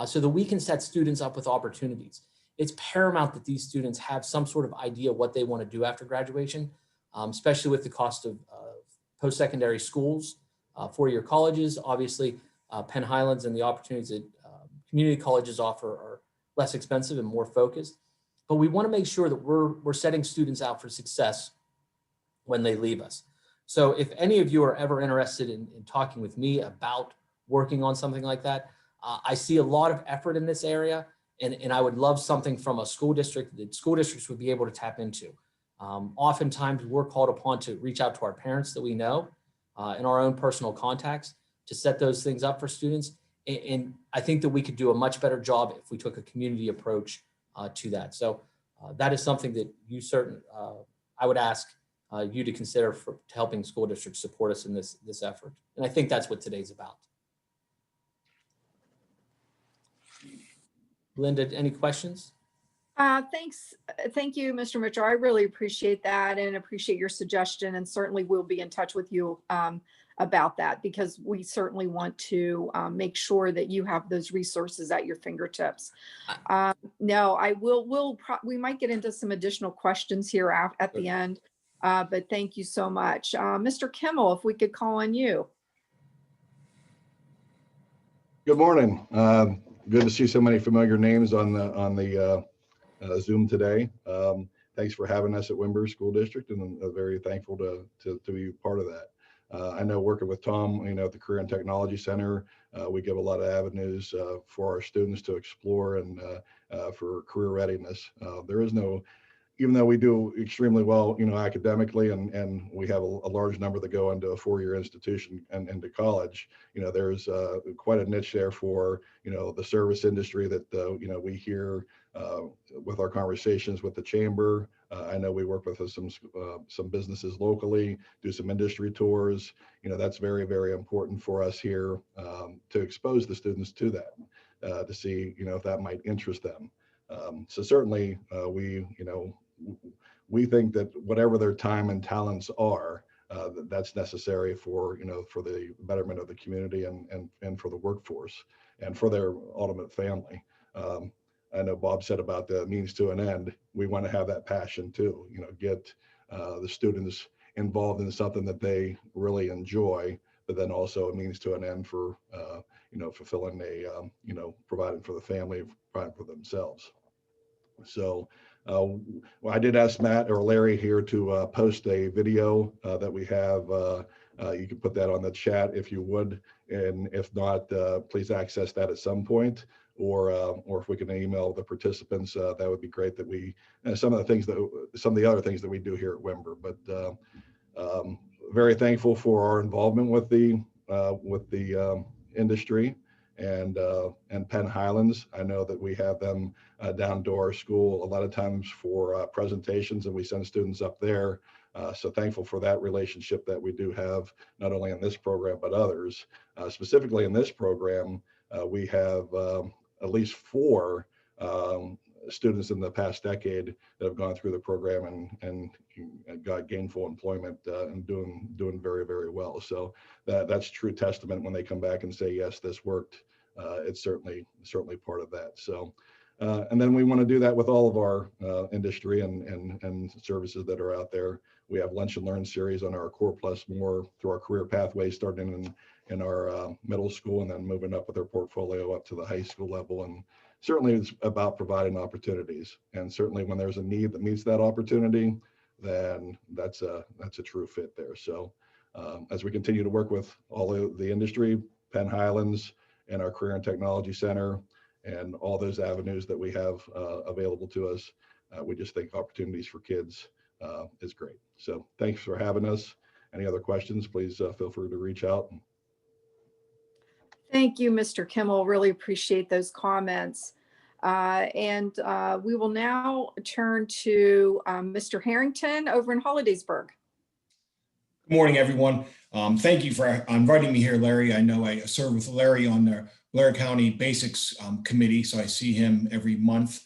so that we can set students up with opportunities. It's paramount that these students have some sort of idea what they want to do after graduation, especially with the cost of post-secondary schools, four-year colleges. Obviously, Penn Highlands and the opportunities that community colleges offer are less expensive and more focused. But we want to make sure that we're setting students out for success when they leave us. So if any of you are ever interested in talking with me about working on something like that, I see a lot of effort in this area, and I would love something from a school district that school districts would be able to tap into. Oftentimes we're called upon to reach out to our parents that we know and our own personal contacts to set those things up for students. And I think that we could do a much better job if we took a community approach to that. So that is something that I would ask you to consider for helping school districts support us in this effort. And I think that's what today's about. Linda, any questions? Thanks. Thank you, Mr. Mitchell. I really appreciate that and appreciate your suggestion, and certainly we'll be in touch with you about that, because we certainly want to make sure that you have those resources at your fingertips. No, we might get into some additional questions here at the end, but thank you so much. Mr. Kimmel, if we could call on you. Good morning. Good to see so many familiar names on the Zoom today. Thanks for having us at Wimber School District, and I'm very thankful to be part of that. I know working with Tom, at the Career and Technology Center, we give a lot of avenues for our students to explore and for career readiness. There is no, even though we do extremely well, academically, and we have a large number that go into a four-year institution and into college, there's quite a niche there for, the service industry that, we hear with our conversations with the chamber. I know we work with some businesses locally, do some industry tours. That's very, very important for us here to expose the students to that, to see, if that might interest them. So certainly we think that whatever their time and talents are, that's necessary for, for the betterment of the community and for the workforce and for their ultimate family. I know Bob said about the means to an end. We want to have that passion too, get the students involved in something that they really enjoy, but then also a means to an end for, fulfilling providing for the family, providing for themselves. So well, I did ask Matt or Larry here to post a video that we have. You can put that on the chat if you would, and if not, please access that at some point, or if we can email the participants, that would be great. That we some of the other things that we do here at Wimber. But very thankful for our involvement with the industry and Penn Highlands. I know that we have them down to our school a lot of times for presentations, and we send students up there. So thankful for that relationship that we do have, not only in this program, but others. Specifically in this program, we have at least 4 students in the past decade that have gone through the program and got gainful employment and doing very, very well. So that's true testament when they come back and say, yes, this worked. It's certainly part of that. So and then we want to do that with all of our industry and services that are out there. We have Lunch and Learn series on our Core Plus More through our career pathway, starting in our middle school and then moving up with our portfolio up to the high school level. And certainly it's about providing opportunities. And certainly when there's a need that meets that opportunity, then that's a true fit there. So as we continue to work with all of the industry, Penn Highlands and our Career and Technology Center and all those avenues that we have available to us, we just think opportunities for kids is great. So thanks for having us. Any other questions, please feel free to reach out. Thank you, Mr. Kimmel. Really appreciate those comments. And we will now turn to Mr. Harrington over in Hollidaysburg. Good morning, everyone. Thank you for inviting me here, Larry. I know I serve with Larry on the Blair County Basics Committee, so I see him every month.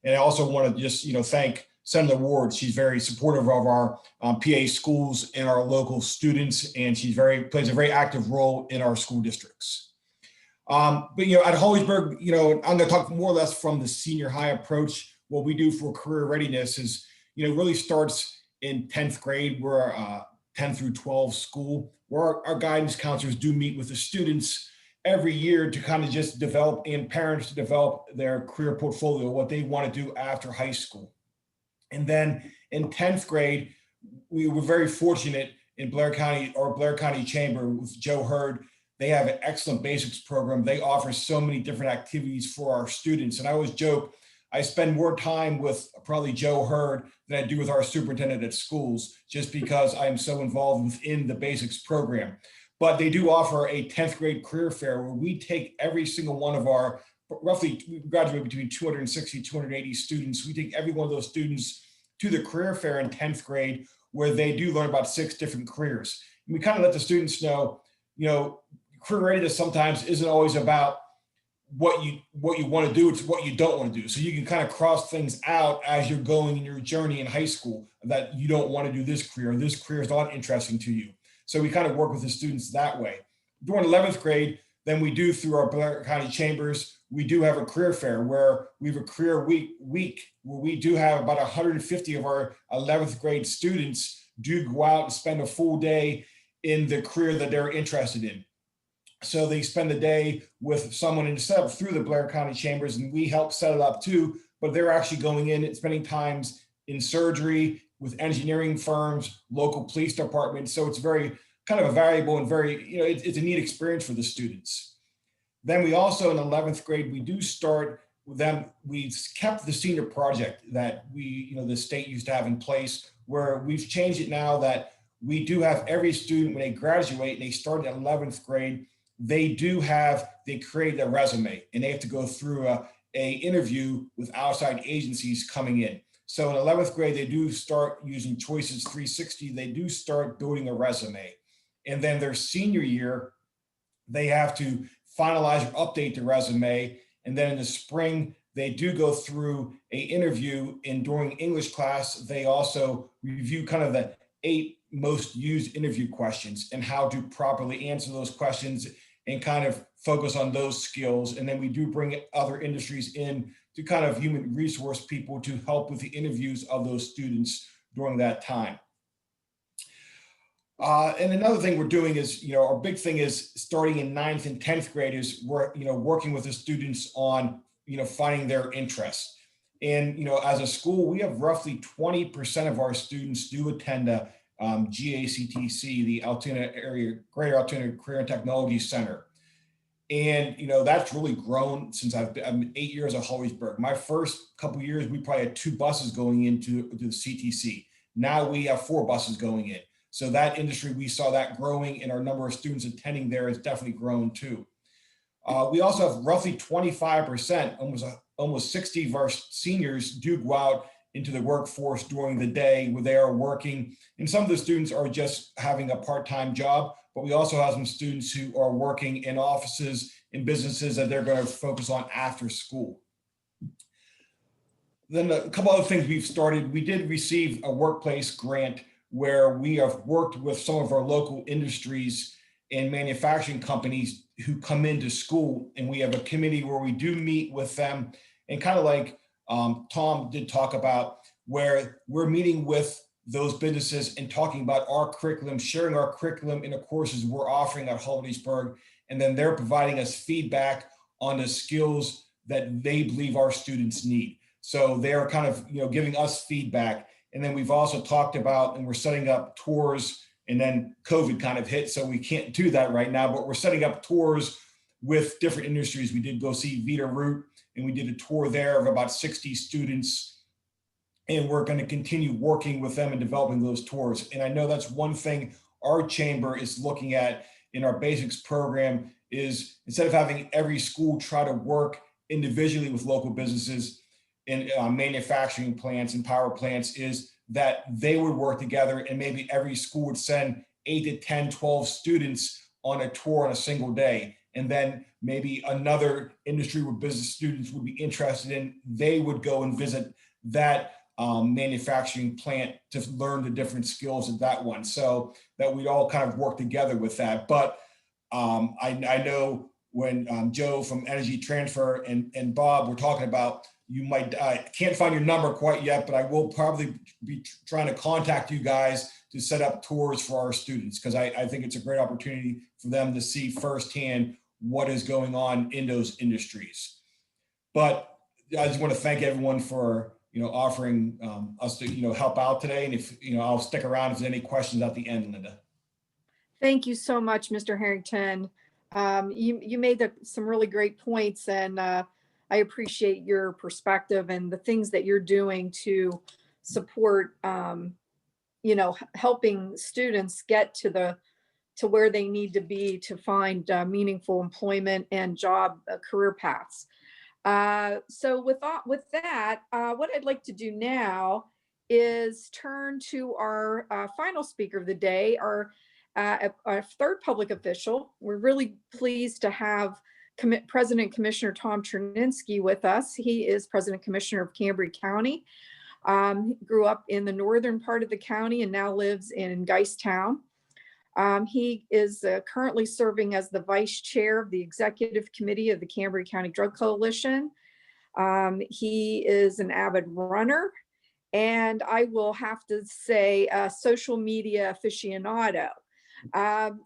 And I also want to just, thank Senator Ward. She's very supportive of our PA schools and our local students, and she plays a very active role in our school districts. But at Hollidaysburg, I'm going to talk more or less from the senior high approach. What we do for career readiness is, really starts in 10th grade. We're a 10 through 12 school where our guidance counselors do meet with the students every year to kind of just develop, and parents to develop their career portfolio, what they want to do after high school. And then in 10th grade, we were very fortunate in Blair County, or Blair County Chamber with Joe Hurd. They have an excellent basics program. They offer so many different activities for our students. And I always joke, I spend more time with probably Joe Hurd than I do with our superintendent at schools, just because I am so involved within the basics program. But they do offer a 10th grade career fair where we take every single one of our, roughly we graduate between 260, 280 students. We take every one of those students to the career fair in 10th grade, where they do learn about 6 different careers. And we kind of let the students know, career readiness sometimes isn't always about what you want to do, it's what you don't want to do. So you can kind of cross things out as you're going in your journey in high school, that you don't want to do this career, or this career is not interesting to you. So we kind of work with the students that way. During 11th grade, then we do, through our Blair County Chambers, we do have a career fair where we have a career week where we do have about 150 of our 11th grade students do go out and spend a full day in the career that they're interested in. So they spend the day with someone and set up through the Blair County Chambers, and we help set it up too. but they're actually going in and spending times in surgery with engineering firms, local police departments. So it's very kind of a valuable and very, you know, it's a neat experience for the students. Then we also in 11th grade, we do start with them. We kept the senior project that the state used to have in place, where we've changed it now that we do have every student when they graduate and they start at 11th grade, they create a resume and they have to go through a interview with outside agencies coming in. So in 11th grade, they do start using Choices 360. They do start building a resume. And then their senior year, they have to finalize or update the resume. And then in the spring, they do go through an interview, and during English class, they also review kind of the 8 most used interview questions and how to properly answer those questions and kind of focus on those skills. And then we do bring other industries in to kind of human resource people to help with the interviews of those students during that time. And another thing we're doing is, our big thing is starting in 9th and 10th grade is we're, working with the students on, finding their interests. And, as a school, we have roughly 20% of our students do attend a GACTC, the Greater Altoona Career and Technology Center. And, that's really grown since I've been 8 years at Holliesburg. My first couple of years, we probably had 2 buses going into the CTC. Now we have 4 buses going in. So that industry, we saw that growing, and our number of students attending there has definitely grown too. We also have roughly 25%, almost 60 of our seniors do go out into the workforce during the day where they are working. And some of the students are just having a part-time job, but we also have some students who are working in offices and businesses that they're going to focus on after school. Then a couple other things we've started. We did receive a workplace grant where we have worked with some of our local industries and manufacturing companies who come into school. And we have a committee where we do meet with them, and kind of like Tom did talk about, where we're meeting with those businesses and talking about our curriculum, sharing our curriculum in the courses we're offering at Holliesburg. And then they're providing us feedback on the skills that they believe our students need. So they're kind of, giving us feedback. And then we've also talked about, and we're setting up tours, and then COVID kind of hit, so we can't do that right now, but we're setting up tours with different industries. We did go see Vita Root, and we did a tour there of about 60 students. And we're going to continue working with them and developing those tours. And I know that's one thing our chamber is looking at in our basics program, is instead of having every school try to work individually with local businesses in manufacturing plants and power plants, is that they would work together, and maybe every school would send 8 to 10, 12 students on a tour on a single day. And then maybe another industry where business students would be interested in, they would go and visit that manufacturing plant to learn the different skills of that one. So that we'd all kind of work together with that. But I know when Joe from Energy Transfer and Bob were talking about, I can't find your number quite yet, but I will probably be trying to contact you guys to set up tours for our students, because I think it's a great opportunity for them to see firsthand what is going on in those industries. But I just want to thank everyone for offering us to help out today. And if I'll stick around if there's any questions at the end, Linda. Thank you so much, Mr. Harrington. You made some really great points, and I appreciate your perspective and the things that you're doing to support, helping students get to where they need to be to find meaningful employment and job career paths. So with that, what I'd like to do now is turn to our final speaker of the day, our third public official. We're really pleased to have President Commissioner Tom Cherninsky with us. He is President Commissioner of Cambria County. Grew up in the northern part of the county and now lives in Geistown. He is currently serving as the Vice Chair of the Executive Committee of the Cambria County Drug Coalition. He is an avid runner, and I will have to say a social media aficionado.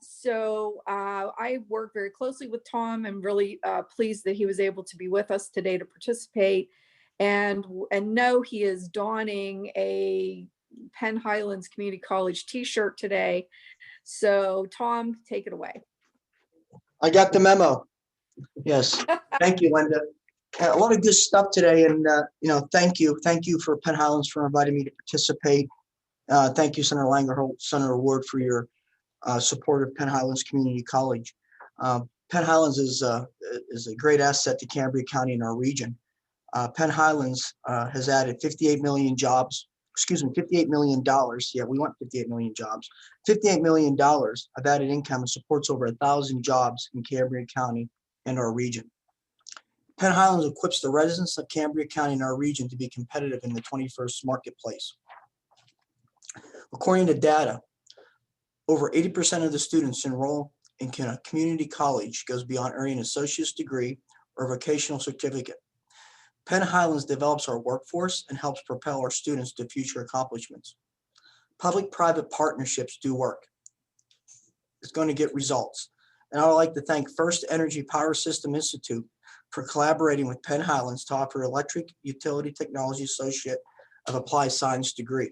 So I work very closely with Tom. I'm really pleased that he was able to be with us today to participate. and know he is donning a Penn Highlands Community College t-shirt today. So Tom, take it away. I got the memo. Yes. Thank you, Linda. A lot of good stuff today. And, thank you. Thank you for Penn Highlands for inviting me to participate. Thank you, Senator Langerholt, Senator Ward, for your support of Penn Highlands Community College. Penn Highlands is a great asset to Cambria County and our region. Penn Highlands has added 58 million jobs. Excuse me, $58 million. Yeah, we want 58 million jobs. $58 million of added income and supports over 1,000 jobs in Cambria County and our region. Penn Highlands equips the residents of Cambria County and our region to be competitive in the 21st marketplace. According to data, over 80% of the students enroll in a community college goes beyond earning an associate's degree or vocational certificate. Penn Highlands develops our workforce and helps propel our students to future accomplishments. Public-private partnerships do work. It's going to get results. And I would like to thank First Energy Power System Institute for collaborating with Penn Highlands to offer Electric Utility Technology Associate of Applied Science degree.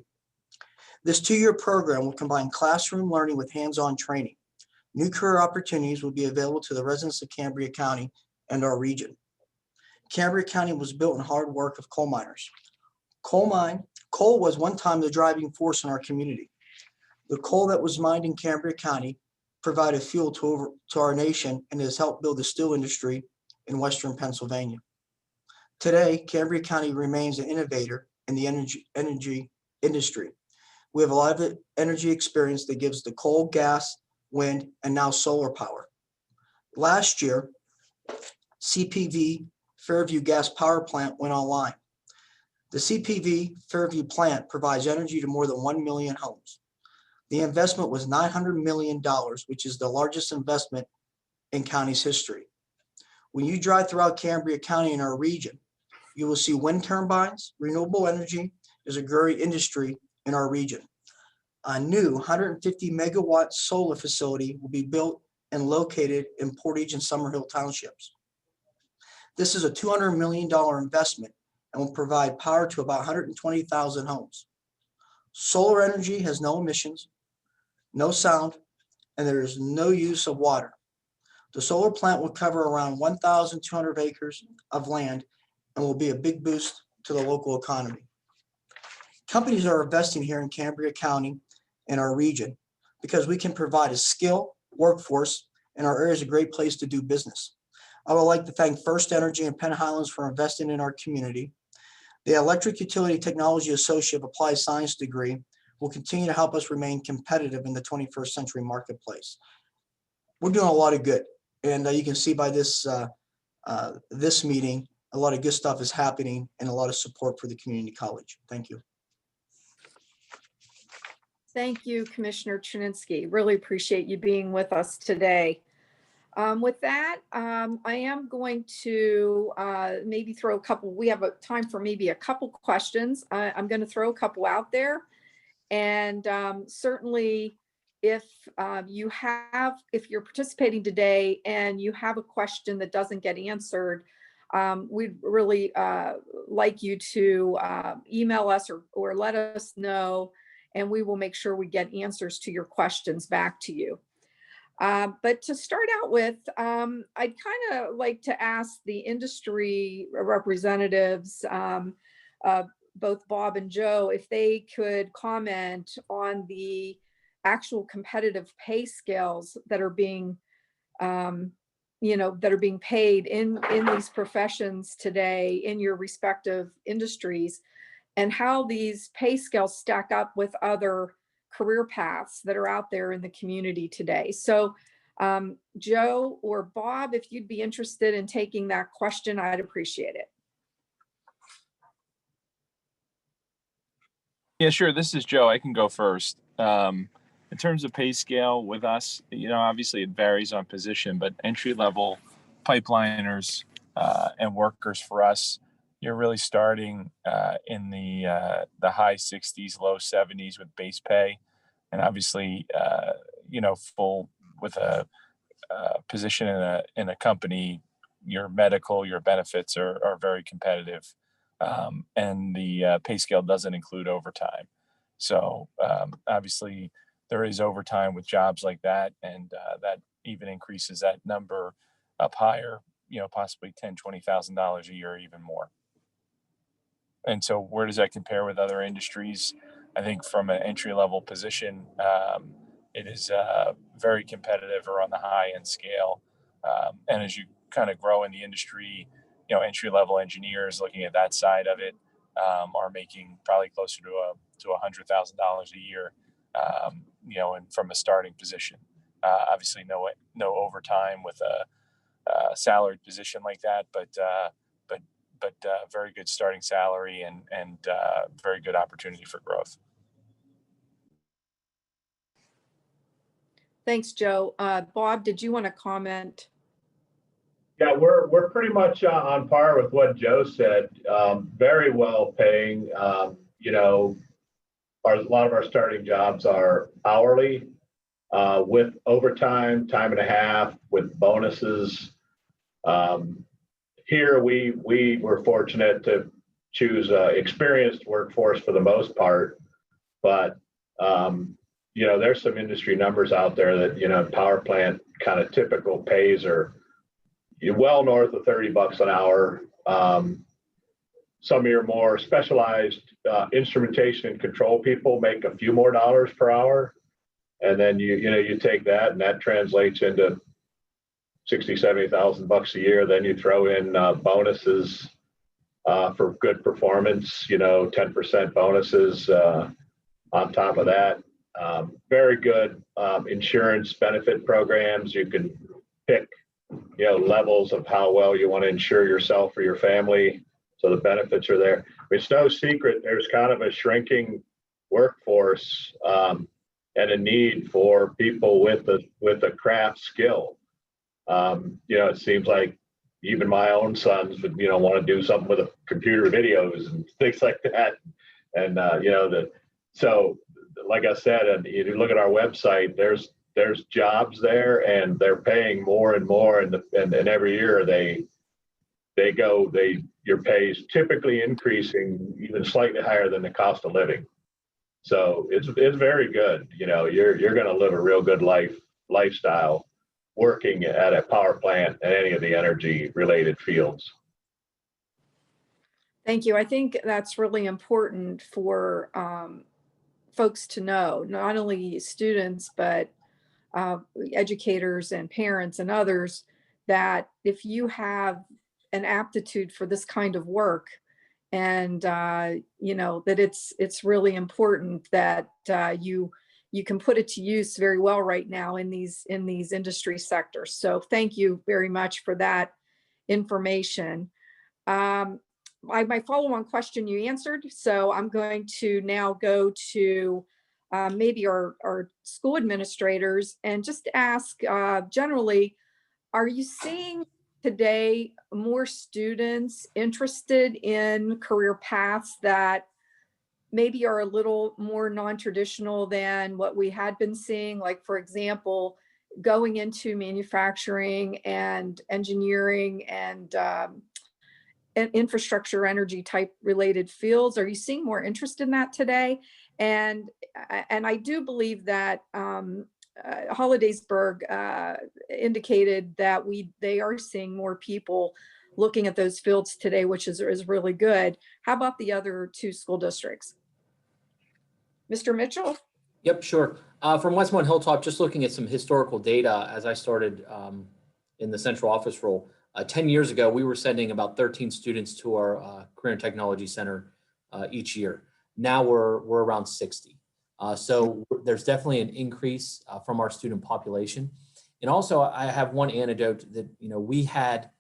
This 2-year program will combine classroom learning with hands-on training. New career opportunities will be available to the residents of Cambria County and our region. Cambria County was built on hard work of coal miners. Coal was one time the driving force in our community. The coal that was mined in Cambria County provided fuel to our nation and has helped build the steel industry in Western Pennsylvania. Today, Cambria County remains an innovator in the energy industry. We have a lot of energy experience that gives the coal, gas, wind, and now solar power. Last year, CPV Fairview Gas Power Plant went online. The CPV Fairview plant provides energy to more than 1 million homes. The investment was $900 million, which is the largest investment in county's history. When you drive throughout Cambria County in our region, you will see wind turbines. Renewable energy is a growing industry in our region. A new 150 megawatt solar facility will be built and located in Portage and Summerhill townships. This is a $200 million investment and will provide power to about 120,000 homes. Solar energy has no emissions, no sound, and there is no use of water. The solar plant will cover around 1,200 acres of land and will be a big boost to the local economy. Companies are investing here in Cambria County and our region because we can provide a skilled workforce, and our area is a great place to do business. I would like to thank First Energy and Penn Highlands for investing in our community. The Electric Utility Technology Associate of Applied Science degree will continue to help us remain competitive in the 21st century marketplace. We're doing a lot of good, and you can see by this meeting, a lot of good stuff is happening and a lot of support for the community college. Thank you. Thank you, Commissioner Chernitsky. Really appreciate you being with us today. With that, I am going to maybe throw a couple, we have time for maybe a couple questions. I'm going to throw a couple out there. And certainly if you're participating today and you have a question that doesn't get answered, we'd really like you to email us or let us know, and we will make sure we get answers to your questions back to you. But to start out with, I'd kind of like to ask the industry representatives, both Bob and Joe, if they could comment on the actual competitive pay scales that are being, that are being paid in these professions today in your respective industries, and how these pay scales stack up with other career paths that are out there in the community today. So Joe or Bob, if you'd be interested in taking that question, I'd appreciate it. Yeah, sure. This is Joe. I can go first. In terms of pay scale with us, obviously it varies on position, but entry level pipeliners and workers for us, you're really starting in the high 60s, low 70s with base pay, and obviously, full with a position in a company, your medical, your benefits are very competitive and the pay scale doesn't include overtime. So obviously there is overtime with jobs like that, and that even increases that number up higher, possibly $10,000, $20,000 a year, or even more. And so where does that compare with other industries? I think from an entry-level position, it is very competitive or on the high-end scale. And as you kind of grow in the industry, entry-level engineers, looking at that side of it, are making probably closer to $100,000 a year, and from a starting position. Obviously, no overtime with a salaried position like that, but very good starting salary and very good opportunity for growth. Thanks, Joe. Bob, did you want to comment? Yeah, we're pretty much on par with what Joe said. Very well paying. A lot of our starting jobs are hourly with overtime, time and a half, with bonuses. Here we were fortunate to choose experienced workforce for the most part, but there's some industry numbers out there that power plant kind of typical pays are well north of $30 an hour. Some of your more specialized instrumentation and control people make a few more dollars per hour, and then you take that and that translates into $60,000-$70,000 a year. Then you throw in bonuses for good performance, 10% bonuses on top of that. Very good insurance benefit programs. You can pick levels of how well you want to insure yourself or your family, so the benefits are there. It's no secret there's kind of a shrinking workforce and a need for people with a craft skill. It seems like even my own sons would want to do something with computer videos and things like that. And so like I said, and if you look at our website, there's jobs there, and they're paying more and more, and every year your pay is typically increasing even slightly higher than the cost of living. So it's very good. You're going to live a real good lifestyle working at a power plant and any of the energy related fields. Thank you. I think that's really important for folks to know, not only students, but educators and parents and others, that if you have an aptitude for this kind of work, and that it's really important that you can put it to use very well right now in these industry sectors. So thank you very much for that information. My follow-on question you answered, so I'm going to now go to maybe our school administrators and just ask generally, are you seeing today more students interested in career paths that maybe are a little more non-traditional than what we had been seeing? Like, for example, going into manufacturing and engineering and infrastructure, energy type related fields. Are you seeing more interest in that today? And I do believe that Hollidaysburg indicated that they are seeing more people looking at those fields today, which is really good. How about the other two school districts? Mr. Mitchell? Yep, sure. From Westmont Hilltop, just looking at some historical data as I started in the central office role. 10 years ago, we were sending about 13 students to our Career and Technology Center each year. Now we're around 60. So there's definitely an increase from our student population. And also I have one anecdote that, we had,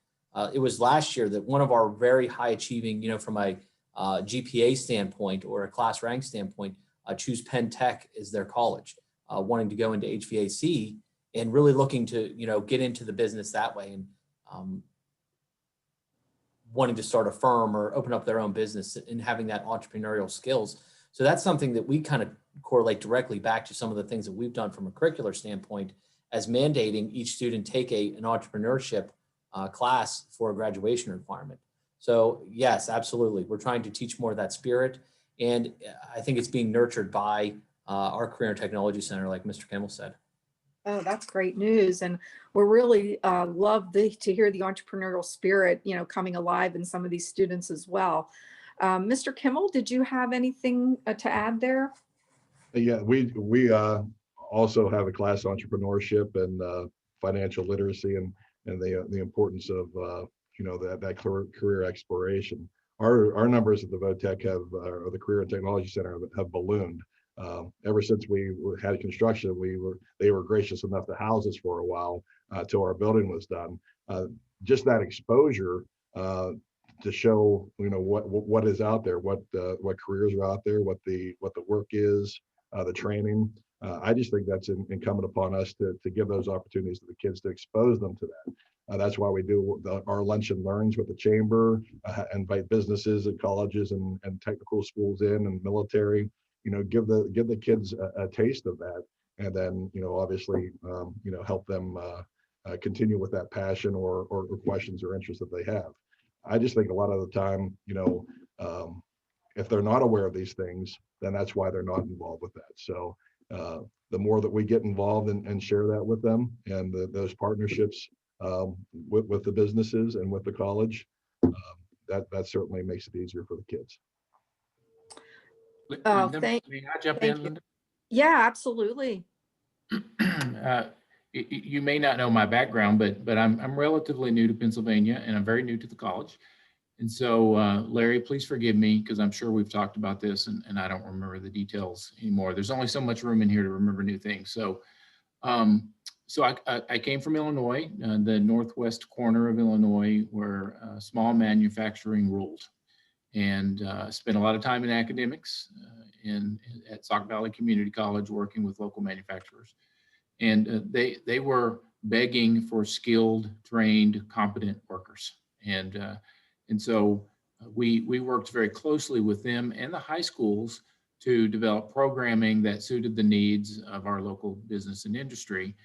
it was last year that one of our very high achieving, from a GPA standpoint or a class rank standpoint, choose Penn Tech as their college, wanting to go into HVAC and really looking to, get into the business that way. And wanting to start a firm or open up their own business and having that entrepreneurial skills. So that's something that we kind of correlate directly back to some of the things that we've done from a curricular standpoint as mandating each student take an entrepreneurship class for a graduation requirement. So yes, absolutely. We're trying to teach more of that spirit. And I think it's being nurtured by our Career and Technology Center, like Mr. Kimmel said. Oh, that's great news. And we're really love to hear the entrepreneurial spirit, coming alive in some of these students as well. Mr. Kimmel, did you have anything to add there? Yeah, we also have a class entrepreneurship and financial literacy and the importance of that career exploration. Our numbers at the VOTEC or the Career and Technology Center have ballooned. Ever since we had construction, they were gracious enough to house us for a while till our building was done. Just that exposure to show what is out there, what careers are out there, what the work is, the training. I just think that's incumbent upon us to give those opportunities to the kids, to expose them to that. That's why we do our lunch and learns with the chamber, invite businesses and colleges and technical schools in, and military. Give the kids a taste of that, and then obviously help them continue with that passion or questions or interests that they have. I just think a lot of the time, if they're not aware of these things, then that's why they're not involved with that. So the more that we get involved and share that with them, and those partnerships with the businesses and with the college, that certainly makes it easier for the kids. Oh, Linda, thank may I jump thank in, you. Linda? Yeah, absolutely. You may not know my background, but I'm relatively new to Pennsylvania, and I'm very new to the college. And so, Larry, please forgive me, because I'm sure we've talked about this and I don't remember the details anymore. There's only so much room in here to remember new things. So, I came from Illinois, the northwest corner of Illinois, where small manufacturing ruled, and spent a lot of time in academics at Sauk Valley Community College, working with local manufacturers. And they were begging for skilled, trained, competent workers. And so we worked very closely with them and the high schools to develop programming that suited the needs of our local business and industry.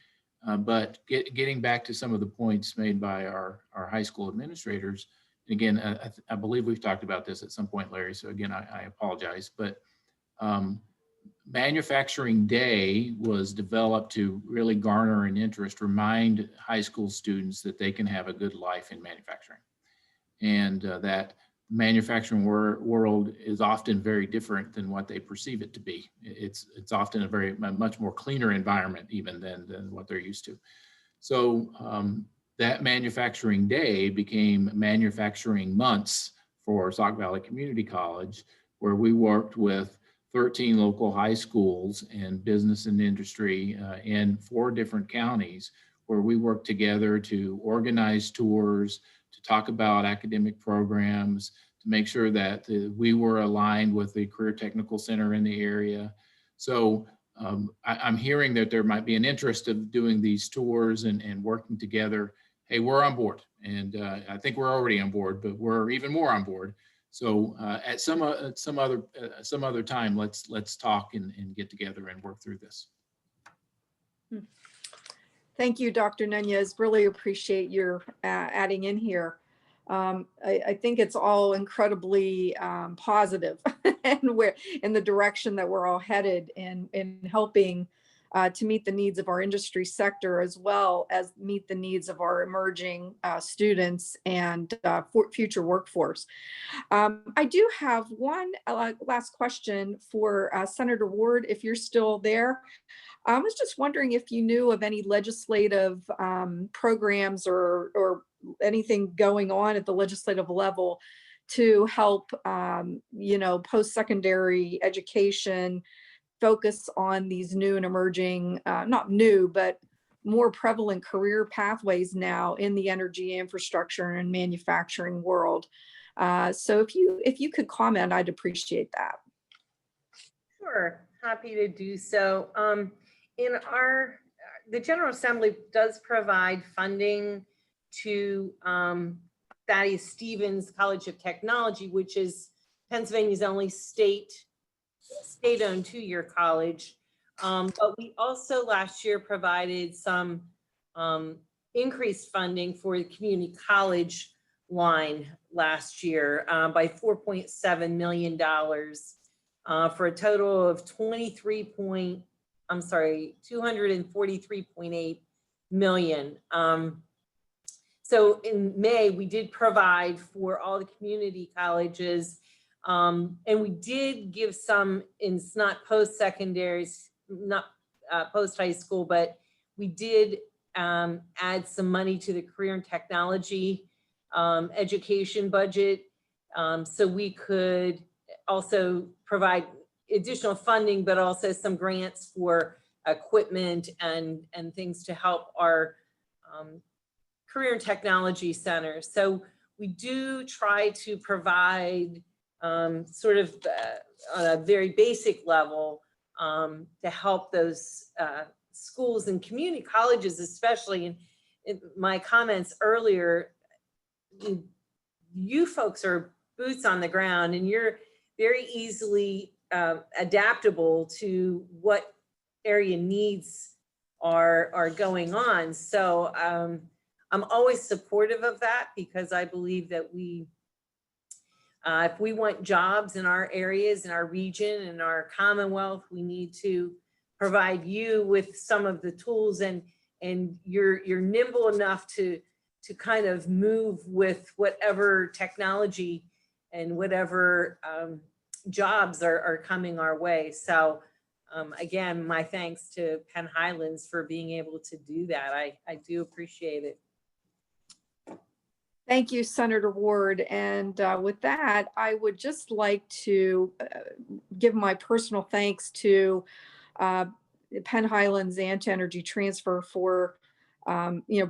But getting back to some of the points made by our high school administrators, again, I believe we've talked about this at some point, Larry, so again, I apologize, but Manufacturing Day was developed to really garner an interest, remind high school students that they can have a good life in manufacturing, and that manufacturing world is often very different than what they perceive it to be. It's often a much more cleaner environment even than what they're used to. So that Manufacturing Day became Manufacturing Months for Sauk Valley Community College, where we worked with 13 local high schools and business and industry in 4 different counties, where we worked together to organize tours, to talk about academic programs, to make sure that we were aligned with the Career Technical Center in the area. So I'm hearing that there might be an interest of doing these tours and working together. Hey, we're on board, and I think we're already on board, but we're even more on board. So at some other time, let's talk and get together and work through this. Thank you, Dr. Nunez. Really appreciate your adding in here. I think it's all incredibly positive and we're in the direction that we're all headed in helping to meet the needs of our industry sector, as well as meet the needs of our emerging students and future workforce. I do have one last question for Senator Ward, if you're still there. I was just wondering if you knew of any legislative programs or anything going on at the legislative level to help, post-secondary education focus on these new and emerging, not new, but more prevalent career pathways now in the energy infrastructure and manufacturing world. So if you could comment, I'd appreciate that. Sure, happy to do so. The General Assembly does provide funding to Thaddeus Stevens College of Technology, which is Pennsylvania's only state-owned 2-year college. But we also last year provided some increased funding for the community college line last year by $4.7 million for a total of 243.8 million. So in May, we did provide for all the community colleges, and we did give some, it's not post-secondaries, not post-high school, but we did add some money to the career and technology education budget. So we could also provide additional funding, but also some grants for equipment and things to help our career and technology centers. So we do try to provide sort of on a very basic level to help those schools and community colleges, especially. And in my comments earlier, you folks are boots on the ground, and you're very easily adaptable to what area needs are going on. So I'm always supportive of that, because I believe that if we want jobs in our areas, in our region, in our Commonwealth, we need to provide you with some of the tools, and you're nimble enough to kind of move with whatever technology and whatever jobs are coming our way. So again, my thanks to Penn Highlands for being able to do that. I do appreciate it. Thank you, Senator Ward. And with that, I would just like to give my personal thanks to Penn Highlands and to Energy Transfer for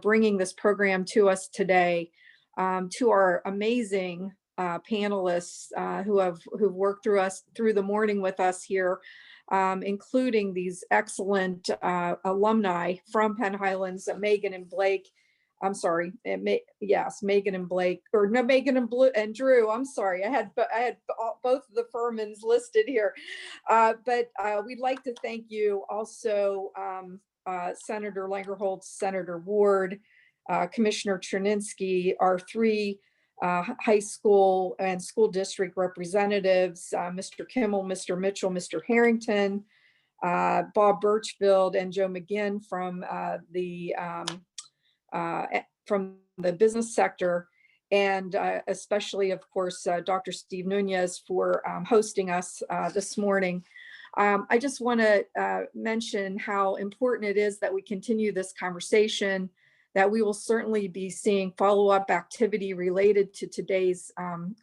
bringing this program to us today, to our amazing panelists who've worked through the morning with us here, including these excellent alumni from Penn Highlands, Megan and Blake. I'm sorry, Megan and Blake, or no, Megan and Drew. I'm sorry, I had both of the Furmans listed here, but we'd like to thank you also, Senator Langerholtz, Senator Ward, Commissioner Cherninsky, our three high school and school district representatives, Mr. Kimmel, Mr. Mitchell, Mr. Harrington, Bob Birchfield, and Joe McGinn from the business sector, and especially, of course, Dr. Steve Nunez for hosting us this morning. I just want to mention how important it is that we continue this conversation, that we will certainly be seeing follow-up activity related to today's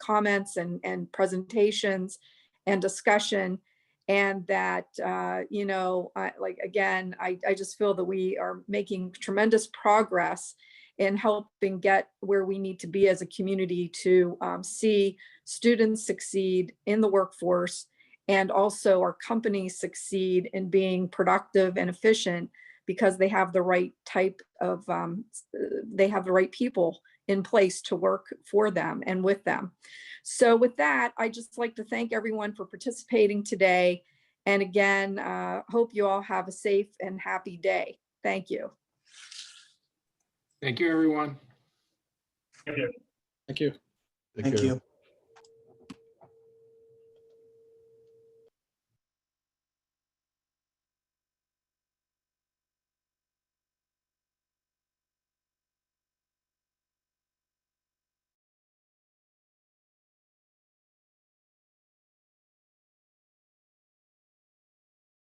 comments and presentations and discussion. And that, I just feel that we are making tremendous progress in helping get where we need to be as a community to see students succeed in the workforce, and also our companies succeed in being productive and efficient, because they have the right type of, they have the right people in place to work for them and with them. So with that, I just like to thank everyone for participating today. And again, hope you all have a safe and happy day. Thank you. Thank you, everyone. Thank you. Thank you.